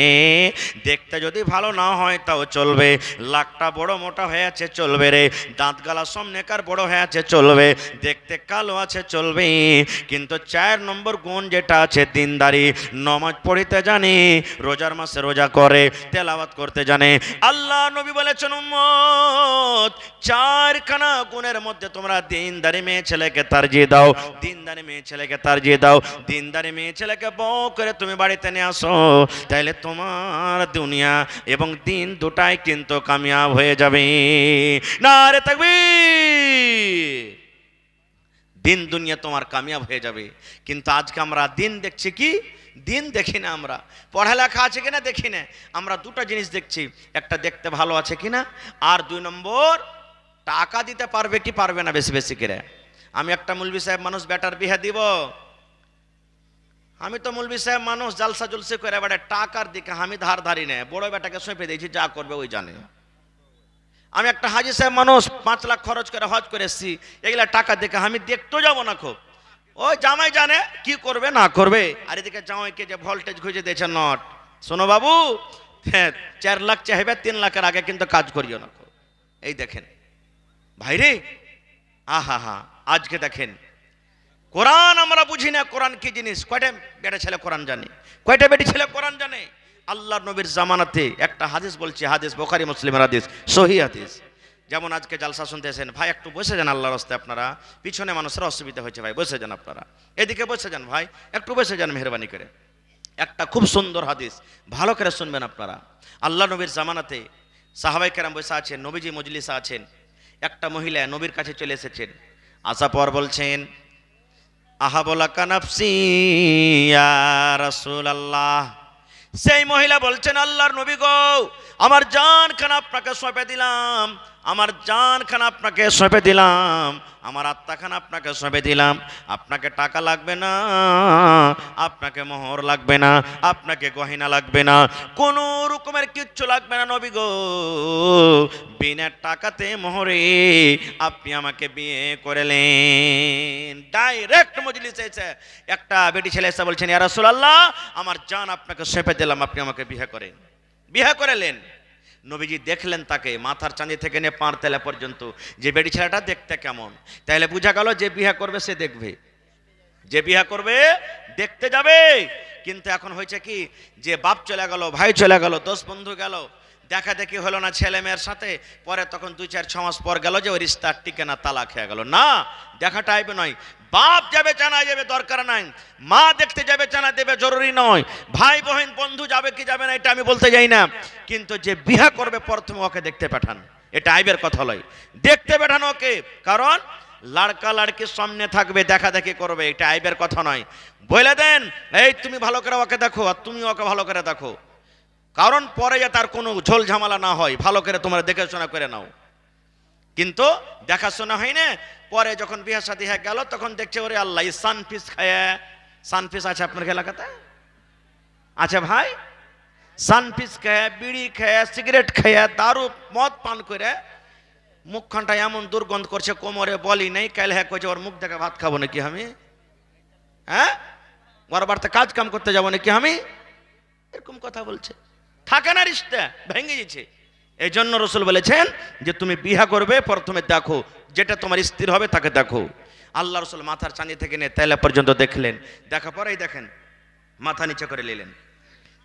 দেখতে যদি ভালো না হয় তাও চলবে, লাকটা বড় মোটা হয়ে আছে চলবে রে, দাঁত গালা সামনেকার বড় হয়ে আছে চলবে, দেখতে কালো আছে চলবে, কিন্তু 4 নম্বর গুণ যেটা আছে দিনদারি, নামাজ পড়তে জানে, রোজার মাসে রোজা করে, তেলাওয়াত করতে জানে। আল্লাহ নবী বলেছেন উম্মত 4 খানা গুণের মধ্যে তোমরা দিনদারি মেয়ে ছেলেকে তারজিহ দাও, দিনদারি মেয়ে ছেলেকে তারজিহ দাও, দিনদারি মেয়ে ছেলেকে বউ করে তুমি বাড়িতে নিয়ে আসো, তাহলে তোমার দুনিয়া এবং দিন দুটাই কিন্তু কামিয়াব হয়ে যাবে। নারে তাকবীর। দিন দুনিয়া তোমার কামিয়াব হয়ে যাবে। কিন্তু আজকে আমরা দিন দেখছি কি, দিন দেখি না, আমরা পড়ালেখা আছে কিনা দেখি না, আমরা দুটো জিনিস দেখছি, একটা দেখতে ভালো আছে কিনা, আর 2 নম্বর টাকা দিতে পারবে কি পারবে না বেশি বেশি করে। আমি একটা মৌলভী সাহেব মানুষ, বেটার বিয়ে দিব, আমি তো মৌলভী সাহেব মানুষ, জালসা জলসে করে বেটা টাকার দিকে আমি ধার ধারি না, বড় বেটাকে সঁপে দিয়েছি, যা করবে ওই জানে। আমি একটা হাজি সাহেব মানুষ, 5 লাখ খরচ করে হজ করে এসেছি, এগুলা টাকা দেখে আমি দেখতেও যাবো না, খুব ওই জামাই জানে কি করবে না করবে। আর এদিকে জামাইকে যে ভোল্টেজ খুঁজে দিয়েছে নট, শোনো বাবু 4 লাখ চাইবে, 3 লাখের আগে কিন্তু কাজ করিও না। এই দেখেন ভাইরে, আহা হা, আজকে দেখেন কোরআন আমরা বুঝি না, কোরআন কি জিনিস। কয়টা বেটা ছেলে কোরআন জানে, কয়টা বেটি ছেলে কোরআন জানে। আল্লাহ নবীর জামানাতে একটা হাদিস বলছি, হাদিস বুখারী মুসলিমের হাদিস, সহিহ হাদিস। যেমন আজকে জালসা শুনতেছেন, ভাই একটু বসে যান আল্লাহর রাস্তায়, আপনারা পিছনে মানুষের অসুবিধা হয়েছে, ভাই বসে যান, আপনারা এদিকে বসে যান, ভাই একটু বসে যান মেহরবানি করে। একটা খুব সুন্দর হাদিস, ভালো করে শুনবেন আপনারা। আল্লাহ নবীর জামানাতে সাহাবায়ে কেরাম বসে আছেন, নবীজি মজলিসে আছেন, একটা মহিলা নবীর কাছে চলে এসেছেন, আসার পর বলছেন আহাবলাকা নাফসি ইয়া রাসূলুল্লাহ। সেই মহিলা বলছেন আল্লাহর নবী গো, আমার জানখানা আপনাকে সঁপে দিলাম, আমার জানখানা আপনাকে সঁপে দিলাম, আমার আত্মাখানা আপনাকে সঁপে দিলাম, আপনাকে টাকা লাগবে না, আপনাকে মোহর লাগবে না, আপনাকে গয়না লাগবে না, কোনো রকমের কিচ্ছু লাগবে না নবী গো, বিনা টাকাতে মোহরে আপনি আমাকে বিয়ে করলেন। ডাইরেক্ট মজলিসে এসে একটা বেটি ছেলে এসে বলছেন ইয়া রাসূলুল্লাহ, আমার জান আপনাকে সঁপে দিলাম, আপনি আমাকে বিয়ে করেন। বিয়ে করালেন। নবীজি দেখলেন তাকে মাথার চাঁদি থেকে নিয়ে পাঁড় তেলা পর্যন্ত, যে বেটি ছেলেটা দেখতে কেমন, তাইলে বোঝা গেল যে বিয়ে করবে সে দেখবে, যে বিয়ে করবে দেখতে যাবে। কিন্তু এখন হয়েছে কি, যে বাপ চলে গেল, ভাই চলে গেল, দোস্ত বন্ধু গেল, দেখা দেখি হলো না ছেলে মেয়ের সাথে, পরে তখন 2-4-6 মাস পর গেল যে ওই রিস্তা টিকে না, তালাক হয়ে গেল। না, দেখা টাইপে নয়, বাপ যাবে জানা যাবে দরকার নাই, মা দেখতে যাবে জানা দেবে জরুরি নয়, ভাই বোন বন্ধু যাবে কি যাবে না এটা আমি বলতে যাই না, কিন্তু যে বিয়ে করবে প্রথমে ওকে দেখতে পাঠান, এটা আইবের কথা নয়, দেখতে পাঠান ওকে। কারণ লড়কা লড়কির সামনে থাকবে, দেখা দেখি করবে, এটা আইবের কথা নয়। বলে দেন এই তুমি ভালো করে ওকে দেখো, আর তুমি ওকে ভালো করে দেখো, কারণ পরে যে তার কোনো ঝোল ঝামেলা না হয়, ভালো করে তোমরা দেখাশোনা করে নাও। কিন্তু দেখাশোনা হয় না, পরে যখন বিয়ে শাদী হয়ে গেল তখন দেখছে ওরে আল্লাহ, সানপিস খায়, সানপিস আছে আপনার এলাকাতে? আচ্ছা ভাই, সানপিস খায়, বিড়ি খায়, সিগারেট খায়, দারু মদ পান করে মুখখানটা এমন দুর্গন্ধ করছে, কোমরে বলি নেই, কাল হ্যাঁ কইছে ওর মুখ দেখে ভাত খাবো নাকি আমি, হ্যাঁ ওর বাড়িতে কাজ কাম করতে যাবো নাকি আমি, এরকম কথা বলছে। থাকে না, রিশতা ভেঙে গেছে। এই জন্য রসুল বলেছেন যে তুমি বিয়ে করবে প্রথমে দেখো, যেটা তোমার স্থির হবে তাকে দেখো। আল্লাহ রসুল মাথার চাঁদি থেকে নিয়ে তেলা পর্যন্ত দেখলেন, দেখা পরেই দেখেন মাথা নিচে করে নিলেন।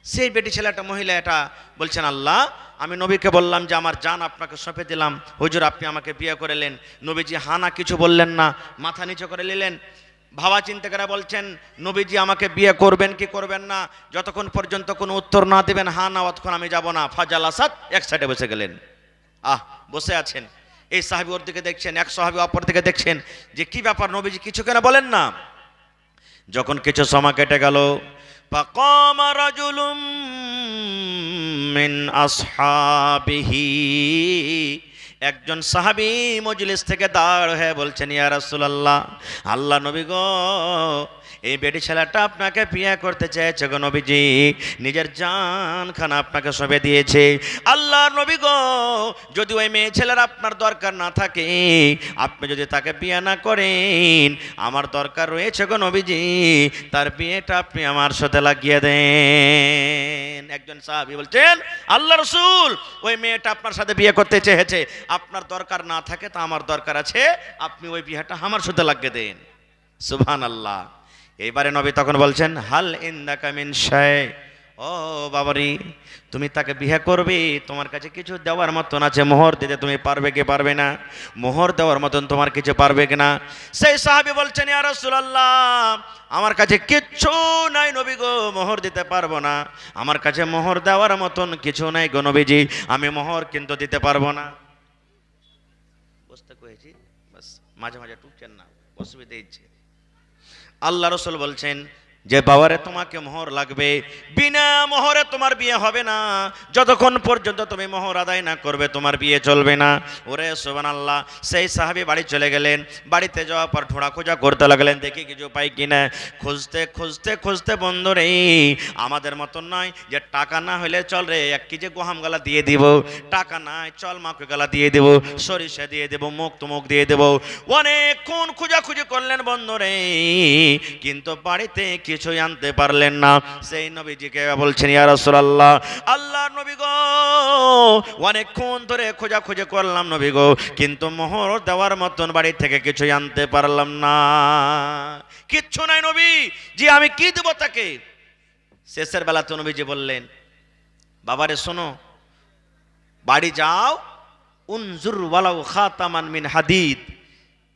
সেই বেটি ছেলেটা মহিলা এটা বলছেন আল্লাহ, আমি নবীকে বললাম যে আমার জান আপনাকে সঁপে দিলাম, হুজুর আপনি আমাকে বিয়ে করলেন। নবীজি হানা কিছু বললেন না, মাথা নিচে করে নিলেন। ভাবা চিন্তা করে বলছেন নবীজি আমাকে বিয়ে করবেন কি করবেন না, যতক্ষণ পর্যন্ত কোনো উত্তর না দেবেন হা না, অতক্ষণ আমি যাব না। ফাজাল আসাদ এক সাইডে বসে গেলেন। বসে আছেন, এই সাহাবী ওর দিকে দেখছেন, এক সাহাবী অপর দিকে দেখছেন যে কি ব্যাপার, নবীজি কিছু কেন বলেন না। যখন কিছু সময় কেটে গেল, فقام رجل من أصحابه, একজন সাহাবী মজলিস থেকে দাঁড় হয়ে বলছেন ইয়া রাসূলুল্লাহ, আল্লাহ নবী গো, এই বেটি ছেলেটা আপনাকে বিয়ে করতে চেয়েছে গো নবীজি, নিজের জান খানা আপনাকে সবে দিয়েছে। আল্লাহর নবী গো, যদি ওই মেয়ে ছেলের আপনার দরকার না থাকে, আপনি যদি তাকে বিয়ে না করেন, আমার দরকার রয়েছে গো নবীজি, তার বিয়েটা আপনি আমার সাথে লাগিয়ে দেন। একজন সাহাবী বলছেন, আল্লাহ রাসূল, ওই মেয়েটা আপনার সাথে বিয়ে করতে চেয়েছে, আপনার দরকার না থাকে তা আমার দরকার আছে, আপনি ওই বিয়েটা আমার সাথে লাগিয়ে দেন। সুবহানাল্লাহ। এইবারে নবী তখন বলছেন, হাল ইনদাকা মিন শাই, ও বাবারি, তুমি তাকে বিয়ে করবে, তোমার কাছে কিছু দেওয়ার মতন আছে, মোহর দিতে তুমি পারবে কি পারবে না? মোহর দেওয়ার মতন তোমার কিছু পারবে কিনা? সেই সাহাবী বলছেন, ইয়া রাসূলুল্লাহ, আমার কাছে কিচ্ছু নাই নবী গো, মোহর দিতে পারবো না, আমার কাছে মোহর দেওয়ার মতন কিছু নাই গো নবীজি, আমি মোহর কিন্তু দিতে পারবো না। বুঝতে কয়েছি, বাস মাঝে মাঝে টুকছেন না, অসুবিধা ইচ্ছে। আল্লাহ রাসূল বলছেন যে বাবারে, তোমাকে মোহর লাগবে, বিনা মোহরে তোমার বিয়ে হবে না, যতক্ষণ পর্যন্ত তুমি মোহর আদায় না করবে তোমার বিয়ে চলবে না। ওরে সুবহানাল্লাহ। সেই সাহাবী বাড়ি চলে গেলেন, বাড়িতে যাওয়ার পর ঢোঁড়া খোঁজা করতে লাগলেন, দেখি কিছু পাই কিনা। খুঁজতে খুঁজতে খুঁজতে বন্ধু রে, আমাদের মতন নয় যে টাকা না হলে চল রে 1 কেজি গহম গালা দিয়ে দিব, টাকা নাই চল মাকে গালা দিয়ে দেব, সরিষা দিয়ে দেব, মুখ তুমুক দিয়ে দেব। অনেকক্ষণ খোঁজাখুঁজি করলেন বন্ধু রে, কিন্তু বাড়িতে কিছুই আনতে পারলেন না। সেই নবীজিকে বলছেন, ইয়া রাসূলুল্লাহ, আল্লাহর নবী গো, অনেকক্ষণ ধরে খোঁজাখুঁজি করলাম নবী গো, কিন্তু মোহর দেওয়ার মতন বাড়ি থেকে কিছুই আনতে পারলাম না, কিচ্ছু নাই নবী জি, আমি কি দেব তাকে? শেষের বেলা তো নবীজি বললেন, বাবারে শোনো, বাড়ি যাও, উনজুর ওয়ালাউ খাতামান মিন হাদিদ,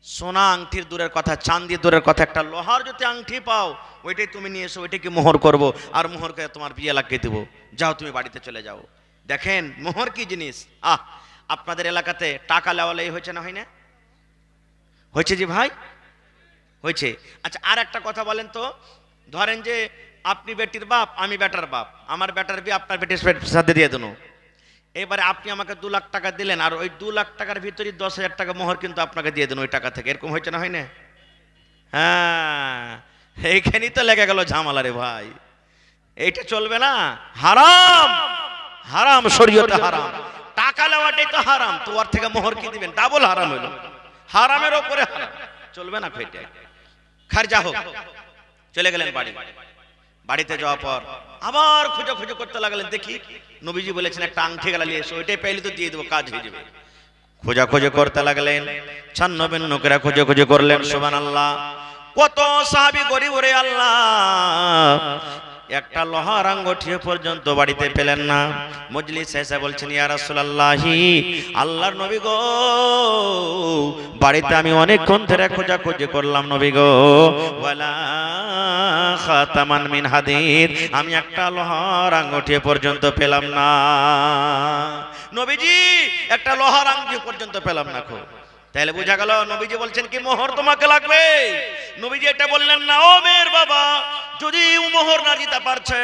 সোনা আংটির দূরের কথা, চাঁদি দূরের কথা, একটা লোহার যদি আংটি পাও, ওইটাই তুমি নিয়ে এসো, ওইটাকে মোহর করব, আর মোহর করে তোমার বিয়ে লাগিয়ে দেবো, যাও তুমি বাড়িতে চলে যাও। দেখেন মোহর কি জিনিস। আপনাদের এলাকাতে টাকা লেওয়ালেই হয়েছে না, হয় না? হয়েছে জি ভাই, হয়েছে। আচ্ছা, আর একটা কথা বলেন তো, ধরেন যে আপনি বেটির বাপ, আমি বেটার বাপ, আমার বেটার বিয়ে আপনার বেটির সাথে দিয়ে দেবো, এবারে আপনি আমাকে 2 লাখ টাকা দিলেন, আর ওই 2 লাখ টাকার ভিতরে 10,000 টাকা মোহর কিন্তু আপনাকে দিয়ে দেন ওই টাকা থেকে, এরকম হয়েছে না, হয় না? হ্যাঁ, এইখানেই তো লেগে গেল ঝামেলা রে ভাই, এইটা চলবে না, হারাম, হারাম, শরীয়তে হারাম, টাকা নেওয়াটাই তো হারাম, তো ওর থেকে মোহর কি দিবেন, ডাবল হারাম হলো, হারামের ওপরে হারাম, চলবে না ফেটে। খারজা হোক, চলে গেলেন বাড়ি। বাড়িতে যাওয়ার পর আবার খুঁজে করতে লাগলেন, দেখি নবীজি বলেছেন একটা আংটি গেলা নিয়ে এসো, ওইটাই পেলে তো দিয়ে দেবো, কাজ হয়ে যাবে। খোঁজাখুঁজি করতে লাগলেন, ছান্ন নোকেরা খোঁজাখুঁজি করলেন। সুবহানাল্লাহ। কত সাহাবী গরিব রে আল্লাহ, একটা লোহার আঙ্গুঠি পর্যন্ত বাড়িতে পেলেন না। মজলিসে এসে বলছেন, ইয়া রাসূলুল্লাহি, আল্লাহর নবী গো, বাড়িতে আমি অনেকক্ষণ ধরে খোঁজাখুঁজি করলাম নবী গো, ওয়ালা খাতামান মিন হাদিদ, আমি একটা লোহার আঙ্গুঠি পর্যন্ত পেলাম না নবীজি, একটা লোহার আঙ্গুঠি পর্যন্ত পেলাম না। তাহলে বোঝা গেল নবীজি বলছেন কি মোহর তোমাকে লাগবে। নবীজি এটা বললেন না, ও মেয়ের বাবা, যদি মোহর না দিতে পারছে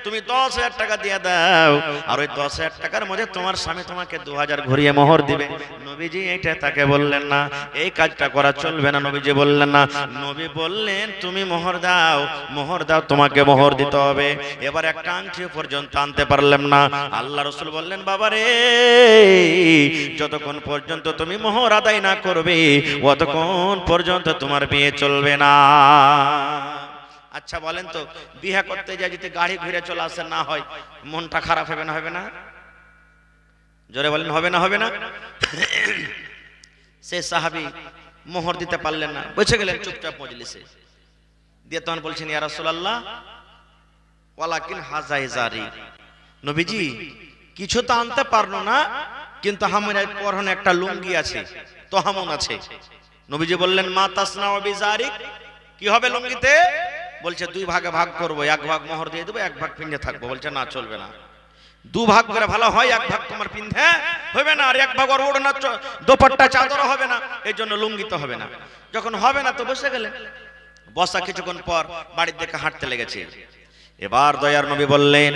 তুমি 10,000 টাকা দিয়ে দাও, আর ওই 10,000 টাকার মধ্যে তোমার স্বামী তোমাকে 2,000 ঘুরিয়ে মোহর দিবে। নবীজি এটা তাকে বললেন না, এই কাজটা করা চলবে না, নবীজি বললেন না। নবী বললেন তুমি মোহর দাও, মোহর দাও, তোমাকে মোহর দিতে হবে। এবার একটা আংটি পর্যন্ত আনতে পারলাম না। আল্লাহ রাসূল বললেন, বাবা রে, যতক্ষণ পর্যন্ত তুমি মোহর আদায় না করবে ততক্ষণ পর্যন্ত তোমার বিয়ে চলবে না। আচ্ছা বলেন তো, বিয়ে করতে যায় যদি গাড়ি ঘুরে চলে আসে না হয়, মনটা খারাপ হবে না, হবে না? জোরে বলেন, হবে না, হবে না? সে সাহাবী মোহর দিতে পারলেন না, বসে গেলেন চুপচাপ মজলিসে। দিয়ে তখন বলছেন, ইয়া রাসূলুল্লাহ, ওয়ালাকিন হাযা ইজারি, নবীজি কিছু তো আনতে পারলো না, কিন্তু আমার পরনে একটা লুঙ্গি আছে, তহামুন আছে। নবীজি বললেন, মা তাসনাউ বিজারিক, কি হবে লুঙ্গিতে? বলছে 2 ভাগে ভাগ করবো, 1 ভাগ মোহর দিয়ে দেবো, 1 ভাগ পিন্ধে থাকবো। বলছে না, চলবে না, 2 ভাগ করে ভালো হয়, 1 ভাগ তোমার পিন্ধে হবে না, আর 1 ভাগ ওর ওড়না দোপাট্টা চাদর হবে না, এই জন্য লুঙ্গি তো হবে না। যখন হবে না তো বসে গেলেন। বসা কিছুক্ষণ পর বাড়ির দিকে হাঁটতে লেগেছে। এবার দয়ার নবী বললেন,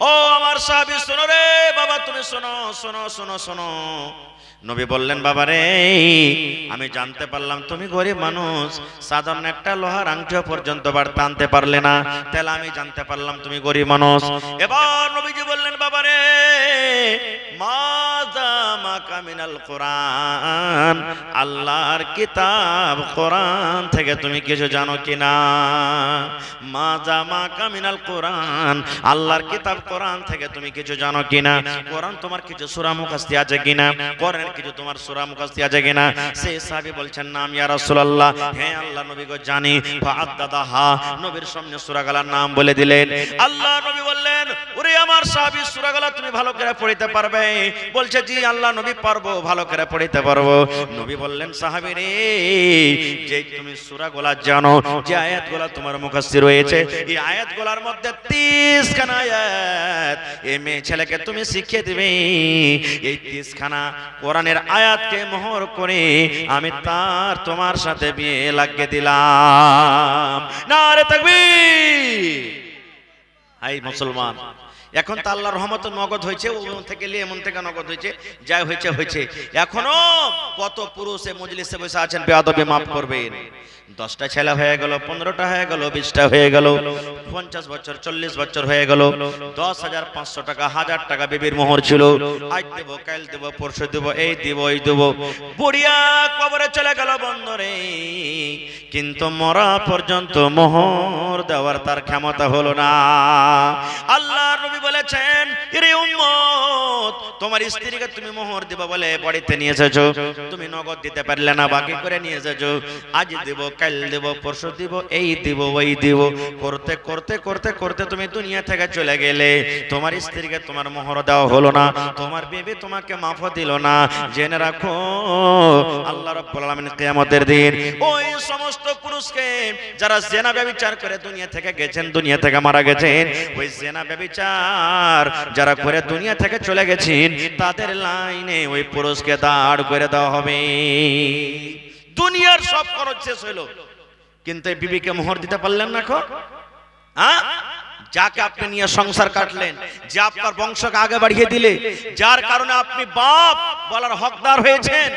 ও আমার সাহাবী শোনো রে বাবা, তুমি শোনো শোনো শোনো শোনো, নবী বললেন, বাবা রে, আমি জানতে পারলাম তুমি গরিব মানুষ, সাধারণ একটা লোহার আংটিও পর্যন্ত বাড়তে আনতে পারলে না, তাহলে আমি জানতে পারলাম তুমি গরিব মানুষ। এবার নবীজি বললেন, বাবা রে, মাযা মাকা মিনাল কোরআন, আল্লাহর কিতাব কোরআন থেকে তুমি কিছু জানো কিনা? মাযা মাকা মিনাল কোরআন, আল্লাহর কিতাব কোরআন থেকে তুমি কিছু জানো কিনা? কোরআন তোমার কিছু সূরা মুখস্থ আছে কিনা? কোরআন কিছু তোমার সূরা মুখস্থ আছে কিনা? সেই সাহাবী বলছেন, নাম ইয়া রাসূলুল্লাহ, হ্যাঁ আল্লাহ নবী গো জানি। ফাআদ্দাদাহা, নবীর সামনে সূরাগুলোর নাম বলে দিলেন। আল্লাহ নবী বললেন, ওরে আমার সাহাবী, সূরাগুলো তুমি ভালো করে পড়তে পারবে? বলছে, জি আল্লাহ নবী পারবো, ভালো করে পড়তে পারবো। নবী বললেন, সাহাবী রে, যে তুমি সূরাগুলো জানো, যে আয়াতগুলো তোমার মুখস্থ রয়েছে, এই আয়াতগুলোর মধ্যে 30 খানা আয়াত এই মেয়ে ছেলেকে তুমি শিখিয়ে দিবে। এই 30 খানা কোরআনের আয়াতকে মোহর করে আমি তোমার সাথে বিয়ে লাগিয়ে দিলাম। নারে তাকবীর! এই মুসলমান, এখন তো আল্লাহর রহমত নগদ হয়েছে, ওমন থেকে নিয়ে এমন থেকে নগদ হয়েছে, যাই হয়েছে হয়েছে। এখনো কত পুরুষ এই মজলিসে বসে আছেন, বেয়াদবি মাফ করবেন। 10টা ছেলে হয়ে গেল, 15টা হয়ে গেল, 20টা হয়ে গেল, 50 বছর 40 বছর হয়ে গেল, 10,500 টাকা 1000 টাকা বিবির মোহর ছিল, আজ দেব, কাল দেব, পরশু দেব, এই দেব এই দেব। বুড়িয়া কবরে চলে গেল বন্ধরে, কিন্তু মরা পর্যন্ত মোহর দেওয়ার তার ক্ষমতা হলো না। আল্লাহর নবী বলেছেন, এরে উম্মত, তোমার স্ত্রীকে তুমি মোহর দিবা বলে বাড়িতে নিয়ে এসেছো, তুমি নগদ দিতে পারলে না, বাকি করে নিয়ে এসেছো। আজ দেব, কাল দেব, পরশু দেব, এই দেব ওই দেব করতে করতে করতে করতে তুমি দুনিয়া থেকে চলে গেলে, তোমার স্ত্রীকে তোমার মোহর দেওয়া হলো না, তোমার বিবি তোমাকে মাফ দিল না। জেনে রাখো, আল্লাহ রাব্বুল আলামিন কিয়ামতের দিন ওই সমস্ত পুরুষকে যারা জিনা ব্যভিচার করে দুনিয়া থেকে গেছেন, দুনিয়া থেকে মারা গেছেন, ওই জিনা ব্যভিচার যারা করে দুনিয়া থেকে চলে গেছেন, তাদের লাইনে ওই পুরুষকে দাঁড় করে দেওয়া হবে। দুনিয়ার সব খরচ শেষ হইল, কিন্তু এই বিবিকে মোহর দিতে পারলেন না। হ্যাঁ, যাকে আপনি নিয়ে সংসার কাটলেন, যে আপনার বংশকে আগে বাড়িয়ে দিলে, যার কারণে আপনি বাপ বলার হকদার হয়েছেন,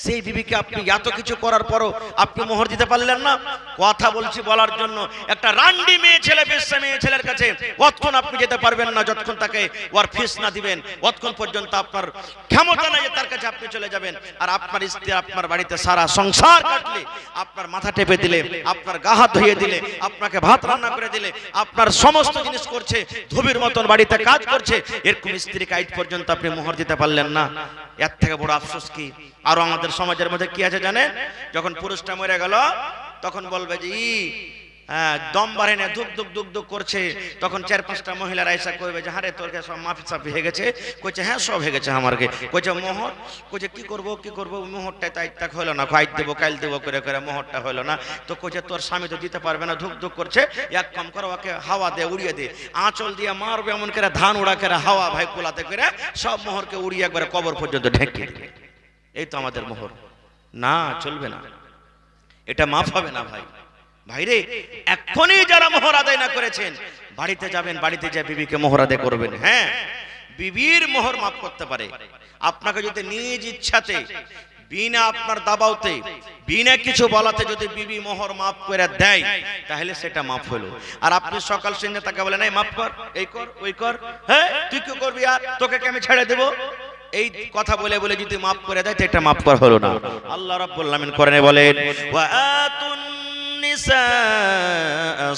সেই বিবিকে আপনি এত কিছু করার পরও আপনি মোহর দিতে পারলেন না। কথা বলছি বলার জন্য, একটা রান্ডি মেয়ে ছেলে, বেশ্যা মেয়ে ছেলের কাছে অতক্ষণ আপনি যেতে পারবেন না যতক্ষণ তাকে ওর ফিস না দিবেন, অতক্ষণ পর্যন্ত আপনার ক্ষমতা নাই যে তার কাছে আপনি চলে যাবেন। আর আপনার স্ত্রী আপনার বাড়িতে সারা সংসার কাটলে, আপনার মাথা টেপে দিলে, আপনার গা হাত ধুয়ে দিলে, আপনাকে ভাত রান্না করে দিলে, আপনার সমস্ত জিনিস করছে, ধুবির মতন বাড়িতে কাজ করছে, এরকম স্ত্রীকে আজ পর্যন্ত আপনি মোহর দিতে পারলেন না। এর থেকে বড় আফসোস কি? আর আমাদের সমাজের মধ্যে কি আছে জানেন? যখন পুরুষটা মরে গেল, তখন বলবে যে দম বাড়ে না, ধুক ধুক ধুক ধুক করছে, তখন 4-5টা মহিলারা এসে কইবে যে, হারে তোর সব মাফি সাফি হয়ে গেছে। কইছে, হ্যাঁ সব হয়ে গেছে আমারকে। কইছে মোহর? কইছে কি করবো কি করবো, মোহরটা তাই তাক হলো না, আজ দেবো কাল দেবো করে করে মোহরটা হলো না। তো কইছে, তোর স্বামী তো দিতে পারবে না, ধুক ধুক করছে, এক কাম করো, ওকে হাওয়া দে, উড়িয়ে দে, আঁচল দিয়ে মারবে এমন করে, ধান উড়া করে হাওয়া ভাই কোলাতে করে সব মোহরকে উড়িয়ে একবারে কবর পর্যন্ত ঢেকে দিবে। এই তো আমাদের মোহর। না, চলবে না, এটা মাফ হবে না ভাই। ভাইরে, এখনই যারা মোহর আদায় না করেছেন, বাড়িতে যাবেন, বাড়িতে যা বিবিকে মোহর আদায় করবেন। হ্যাঁ, বিবির মোহর মাফ করতে পারে। আপনাকে যদি নিজ ইচ্ছাতে, বিনা আপনার দাবাওতে, বিনা কিছু বলাতে যদি বিবি মোহর মাফ করে দেয়, তাহলে সেটা মাফ হলো। আর আপনি সকাল সন্ধ্যা তাকে বলেন, এই মাফ কর, এই কর, ওই কর, হ্যাঁ তুই কি করবি, আর তোকে কি আমি ছেড়ে দেবো, এই কথা বলে বলে যদি মাফ করে দেয়, তো এটা মাফ করা হলো না। আল্লাহ রাব্বুল আলামিন কোরআনে বলেন, ওয়া আতুন নিসা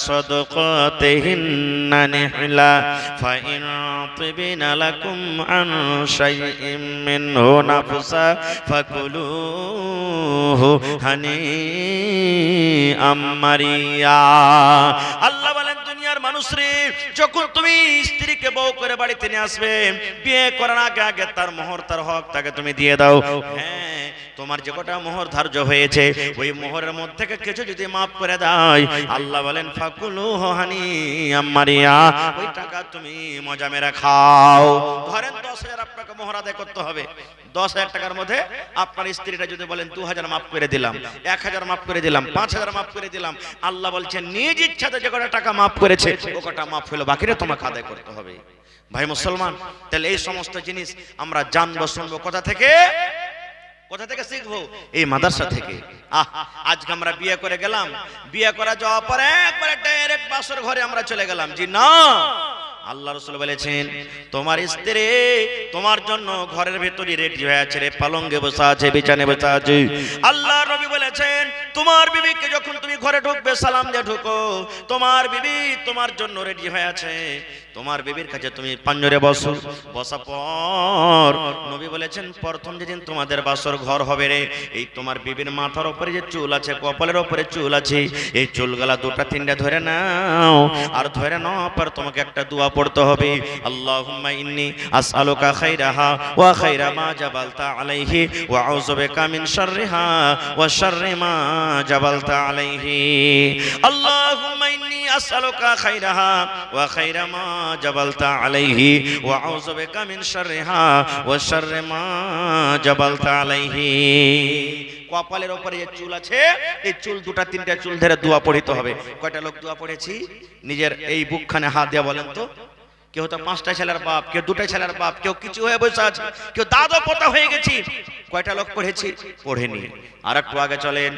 সাদাকাতিহিন্না নিহলা ফাইন তিবিনা লাকুম আন শাইইম মিনহু নাফসা ফাকুলুহু হানিআম মারিয়া। আল্লাহ বলেন, দুনিয়ার মানুষরে, যখন তুমি স্ত্রীকে বউ করে বাড়িতে নিয়ে আসবে, বিয়ে করার আগে আগে তার মোহর, তার হক তাকে তুমি দিয়ে দাও। হ্যাঁ, তোমার যে কটা মোহর ধার্য হয়েছে, ওই মোহরের মধ্যে থেকে কিছু যদি মাফ করে দেয়, আল্লাহ বলেন ফাকুলুহু হানিআম মারিয়া, ওই টাকা তুমি মজা মেরে খাও। ধরেন 10,000 আপনাকে মোহর আদায় করতে হবে, 10,000 টাকার মধ্যে আপনার স্ত্রীটা যদি বলেন 2,000 মাফ করে দিলাম, 1,000 মাফ করে দিলাম, 5,000 মাফ করে দিলাম, আল্লাহ বলছেন নিজ ইচ্ছাতে যে কটা টাকা মাফ করেছে, ও কটা মাফ হলো, বাকিটা তোমাকে আদায় করতে হবে। ভাই মুসলমান, তাহলে এই সমস্ত জিনিস আমরা জানবো শুনবো কোথা থেকে? কোথা থেকে শিখবো? এই মাদ্রাসা থেকে। আজকে আমরা বিয়ে করে গেলাম, বিয়ে করা যাওয়ার পরে একবারে ডাইরেক্ট বাসর ঘরে আমরা চলে গেলাম। জি না, আল্লাহ রাসূল বলেছেন তোমার স্ত্রী তোমার জন্য ঘরের ভেতরে রেডি হয়ে আছে রে, পালঙ্গে বসা আছে, বিছানায় বসা আছে। আল্লাহ নবী বলেছেন তোমার বিবিকে যখন তুমি ঘরে ঢুকবে সালাম দিয়ে ঢুকো, তোমার বিবি তোমার জন্য রেডি হয়ে আছে, তোমার বিবির কাছে তুমি পাঞ্জরে বসো। বসা পর নবী বলেছেন প্রথম যেদিন তোমাদের বাসর ঘর হবে রে, এই তোমার বিবির মাথার উপরে যে চুল আছে, কপালের উপরে চুল আছে, এই চুলগুলা দুটা তিনটা ধরে নাও, আর ধরে নাও পর তোমাকে একটা দোয়া পড়তে হবে। আল্লাহুম্মা ইন্নী আসআলুকা খাইরাহা ওয়া খাইরা মা জাবালতা আলাইহি ওয়া আউযু বিকা মিন শাররিহা ওয়া শাররি মা জাবালতা আলাইহি। আল্লাহুম্মা ইন্নী আসআলুকা খাইরাহা ওয়া খাইরা মা জাবালতা আলাইহি ওয়া আউযু বিকা মিন শাররিহা ওয়া শাররি মা জাবালতা আলাইহি। কপালের উপরে যে চুল আছে, এই চুল দুটা তিনটা চুল ধরে দোয়া পড়তে হবে। কয়টা লোক দোয়া পড়েছি? নিজের এই বুকখানে হাত দিয়ে বলেন তো। কেউ তো 5টা ছেলের বাপ, কেউ 2টা ছেলের বাপ, কেউ কিছু হয়ে বসে আছে, কেউ দাদা পোতা হয়ে গেছি। কয়টা লোক পড়েছি? পড়েনি। আর একটু আগে চলেন।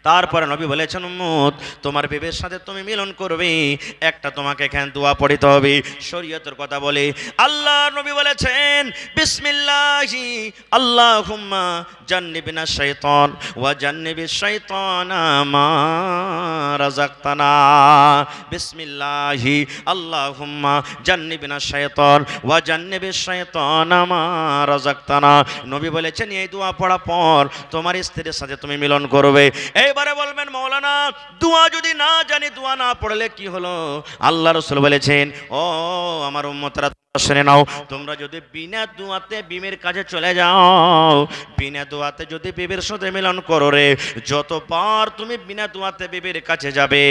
তারপরে নবী বলেছেন উম্মত তোমার বিবির সাথে তুমি মিলন করবে, একটা তোমাকে এখানে দোয়া পড়তে হবে। শরীয়তের কথা বলে আল্লাহ নবী বলেছেন বিসমিল্লাহি আল্লাহুম্মা জান্নিবনা শাইতান ওয়া জান্নিবিশ শাইতানা মা রাযাকতানা। বিসমিল্লাহি আল্লাহুম্মা জান্নিবনা শাইতান ওয়া জান্নিবিশ শাইতানা মা রাযাকতানা। নবী বলেছেন এই দোয়া পড়ার পর তোমার স্ত্রীর সাথে তুমি মিলন করবে। এবারে বলবেন মৌলানা দোয়া যদি না জানি, দোয়া না পড়লে কি হলো? আল্লাহ রাসূল বলেছেন ও আমার উম্মতরা শুনে নাও, তোমরা যদি বিনা দোয়াতে বিবির কাছে চলে যাও, বিনা দোয়াতে যদি বিবির সাথে মিলন করো রে, যতবার তুমি বিনা দোয়াতে বিবির কাছে যাবে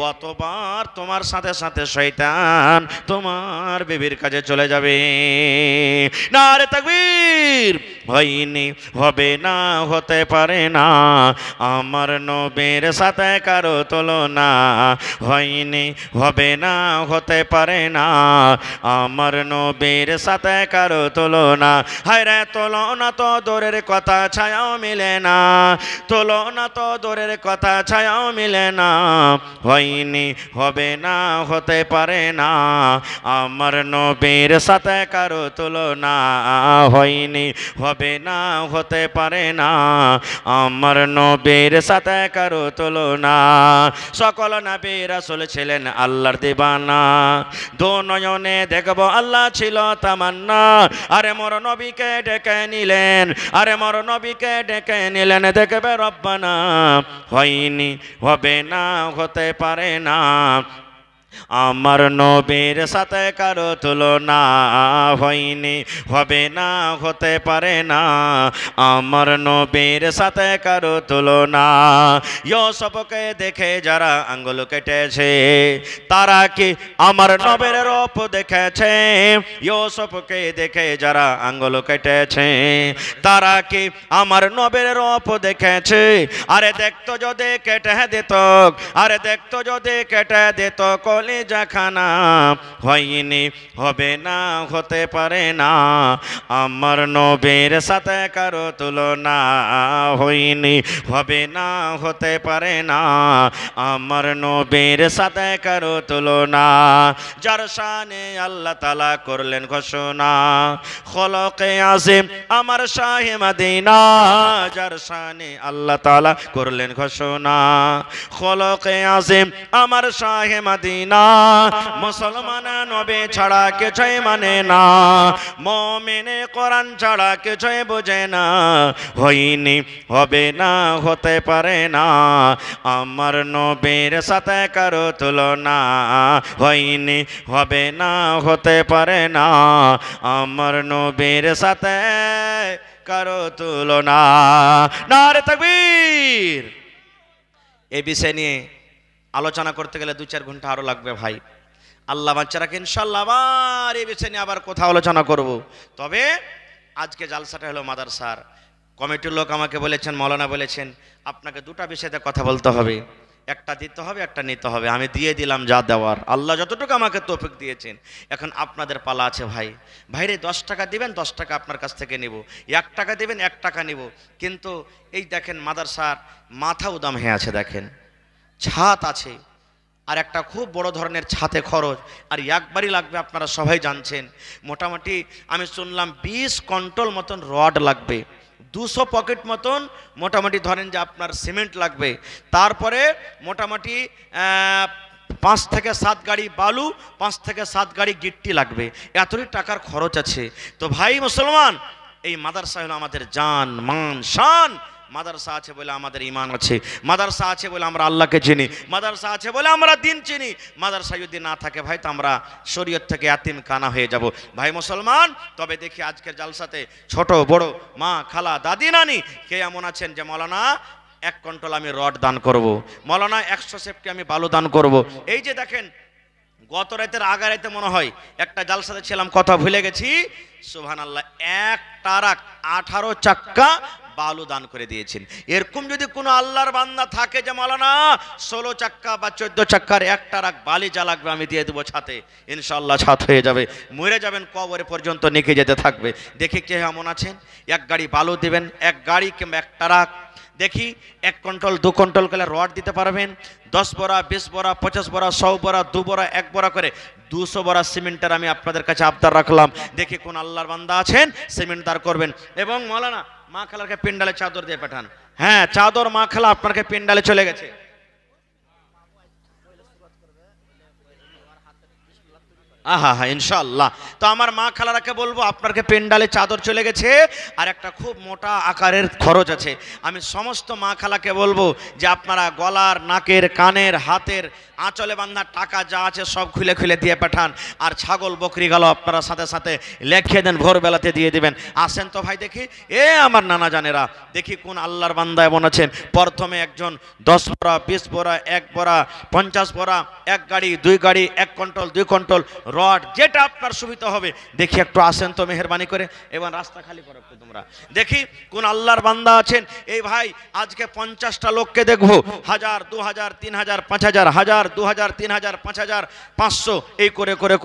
অতবার তোমার সাথে সাথে শয়তান তোমার বিবির কাছে চলে যাবে। নারে তাকবীর। হয়নি, হবে না, হতে পারে না, আমার নবীর সাথে কারো তুলনা। হয়নি, হবে না, হতে পারে না, আমার নবীর সাথে কারো তুলনা। হায়রে তুলনা তো দূরের কথা, ছায়াও মিলে না, তুলনা তো দূরের কথা, ছায়াও মিলে না। হয়নি, হবে না, হতে পারে না, আমার নবীর সাথে কারো তুলনা। হয়নি, হবে না, হতে পারে না, আমার নবীর সাথে কারো তুলনা। সকল নবী রাসূল ছিলেন আল্লাহর দিবানা, দু নয়নে দেখব আল্লাহ ছিল তামান্না। আরে মোর নবীকে ডেকে নিলেন, আরে মোর নবীকে ডেকে নিলেন, দেখবে রব্বানা। হয়নি, হবে না, হতে পারে না, আমার নবীর সাথে কারো তুলনা। হয়নি, হবে না, হতে পারে না, আমার নবীর সাথে কারো তুলনা। ইউসুফকে দেখে যারা আঙ্গুল কেটেছে তারা কি আমার নবীর রূপ দেখেছে? ইউসুফকে দেখে যারা আঙ্গুল কেটেছে তারা কি আমার নবীর রূপ দেখেছে? আরে দেখতো যদি কেটে দিত, আরে দেখতো যদি কেটে দিত কলিজাখানা। হয়নি, হবে না, হতে পারে না, আমার নবীর সাথে কারো তুলনা। হয়নি, হবে না, হতে পারে না, আমার নবীর সাথে কারো তুলনা। যার শানে আল্লাহ তাআলা করলেন ঘোষণা, খলকে আযীম আমার শাহে মদিনা। যার শানে আল্লাহ তাআলা করলেন ঘোষণা, খলকে আযীম আমার শাহে মদিনা। মুসলমান নবী ছাড়া কিছুই মানে না, মুমিনে কোরআন ছাড়া কিছুই বোঝে না। হয়নি, হবে না, হতে পারে না, আমার নবীর সাথে কারো তুলনা। হয়নি, হবে না, হতে পারে না, আমার নবীর সাথে কারো তুলনা। নারে তাকবীর। এই বিষয় নিয়ে আলোচনা করতে গেলে 2-4 ঘন্টা আরো লাগবে ভাই। আল্লাহ বাচ্চা রাখে, ইনশাআল্লাহ আবার এই বিষয় নিয়ে আবার কোথাও আলোচনা করব। তবে আজকে জালসাটা হলো মাদ্রাসার কমিটির লোক আমাকে বলেছেন, মাওলানা বলেছেন আপনাকে 2টা বিষয়তে কথা বলতে হবে। একটা দিতে হবে, একটা নিতে হবে। আমি দিয়ে দিলাম যা দেওয়ার, আল্লাহ যতটুকু আমাকে তৌফিক দিয়েছেন। এখন আপনাদের পালা আছে ভাই। ভাইরে 10 টাকা দিবেন, 10 টাকা আপনার কাছ থেকে নেব। 1 টাকা দিবেন, 1 টাকা নেব। কিন্তু এই দেখেন মাদ্রাসার মাথা উদাম হয়ে আছে, দেখেন ছাদ আছে, আর একটা খুব বড় ধরনের ছাতে খরচ, আর একবারই লাগবে, আপনারা সবাই জানছেন। মোটামুটি আমি শুনলাম 20 কুইন্টাল মতন রড লাগবে, 200 পকেট মতন মোটামুটি ধরেন যে আপনার সিমেন্ট লাগবে, তারপরে মোটামুটি 5 থেকে 7 গাড়ি বালু, 5 থেকে 7 গাড়ি গিট্টি লাগবে। এতই টাকার খরচ আছে। তো ভাই মুসলমান, এই মাদ্রাসা হলো আমাদের জান মান শান। মাদ্রাসা আছে বলে আমাদের ঈমান আছে, মাদ্রাসা আছে বলে আমরা আল্লাহকে চিনি, মাদ্রাসা আছে বলে আমরা দিন চিনি। মাদ্রাসা যদি না থাকে ভাই, তো আমরা শরীয়ত থেকে ইয়াতিম কানা হয়ে যাব। ভাই মুসলমান, তবে দেখি আজকের জালসাতে ছোট বড়, মা খালা দাদি নানি কে এমন আছেন যে মৌলানা 1 কুইন্টাল আমি রড দান করব, মৌলানা 100 সেফটি আমি বালু দান করব। এই যে দেখেন, গত রাতের আগা রাতে মনে হয় একটা জালসাতে ছিলাম, কথা ভুলে গেছি, সুবহানাল্লাহ, 1 ট্রাক 18 চাক্কা বালু দান করে দিয়েছেন। এরকম যদি কোনো আল্লাহর বান্দা থাকে যে মাওলানা 16 চাক্কা বা 14 চাক্কার 1 ট্রাক বালি যা লাগবে আমি দিয়ে দেবো ছাতে, ইনশাআল্লাহ ছাদ হয়ে যাবে, মরে যাবেন কবরে পর্যন্ত নিকে যেতে থাকবে। দেখি কে এমন আছেন 1 গাড়ি বালু দিবেন, 1 গাড়ি কিংবা 1 ট্রাক। দেখি 1 কুইন্টাল 2 কুইন্টাল করে রড দিতে পারবেন, 10 বড়া 20 বড়া 50 বড়া 100 বড়া 2 বড়া 1 বড়া করে 200 বড়া সিমেন্টের আমি আপনাদের কাছে আবদার রাখলাম। দেখি কোন আল্লাহর বান্দা আছেন সিমেন্ট দার করবেন। এবং মাওলানা মা খালাকে পেন্ডালে চাদর দিয়ে পাঠান। হ্যাঁ, চাদর মা খালা আপনাকে পেন্ডালে চলে গেছে। আহা হা, ইনশাআল্লাহ। তো আমার মা খালারাকে বলবো আপনাকে পেন্ডালে চাদর চলে গেছে, আর একটা খুব মোটা আকারের খরচ আছে। আমি সমস্ত মা খালাকে বলবো যে আপনারা গলার, নাকের, কানের, হাতের আঁচলে বাঁধা টাকা যা আছে সব খুলে খুলে দিয়ে পাঠান। আর ছাগল বকরি গেল আপনারা সাথে সাথে লেখে দেন, ভোরবেলাতে দিয়ে দিবেন। আসেন তো ভাই দেখি, এ আমার নানা জানেরা, দেখি কোন আল্লাহর বান্দা এমন আছেন। প্রথমে একজন 10 বড়া 20 বড়া 1 বড়া 50 বড়া 1 গাড়ি 2 গাড়ি 1 কুইন্টাল 2 কুইন্টাল রড, যেটা আপনার সুবিধা হবে। দেখি একটু আসেন তো মেহেরবানি করে, এবং রাস্তা খালি করো একটু তোমরা। দেখি কোন আল্লাহর বান্দা আছেন। এই ভাই আজকে 50টা লোককে দেখবো, 1000 2000 3000 5000 1000 2000 3000 5000 500 এই করে করে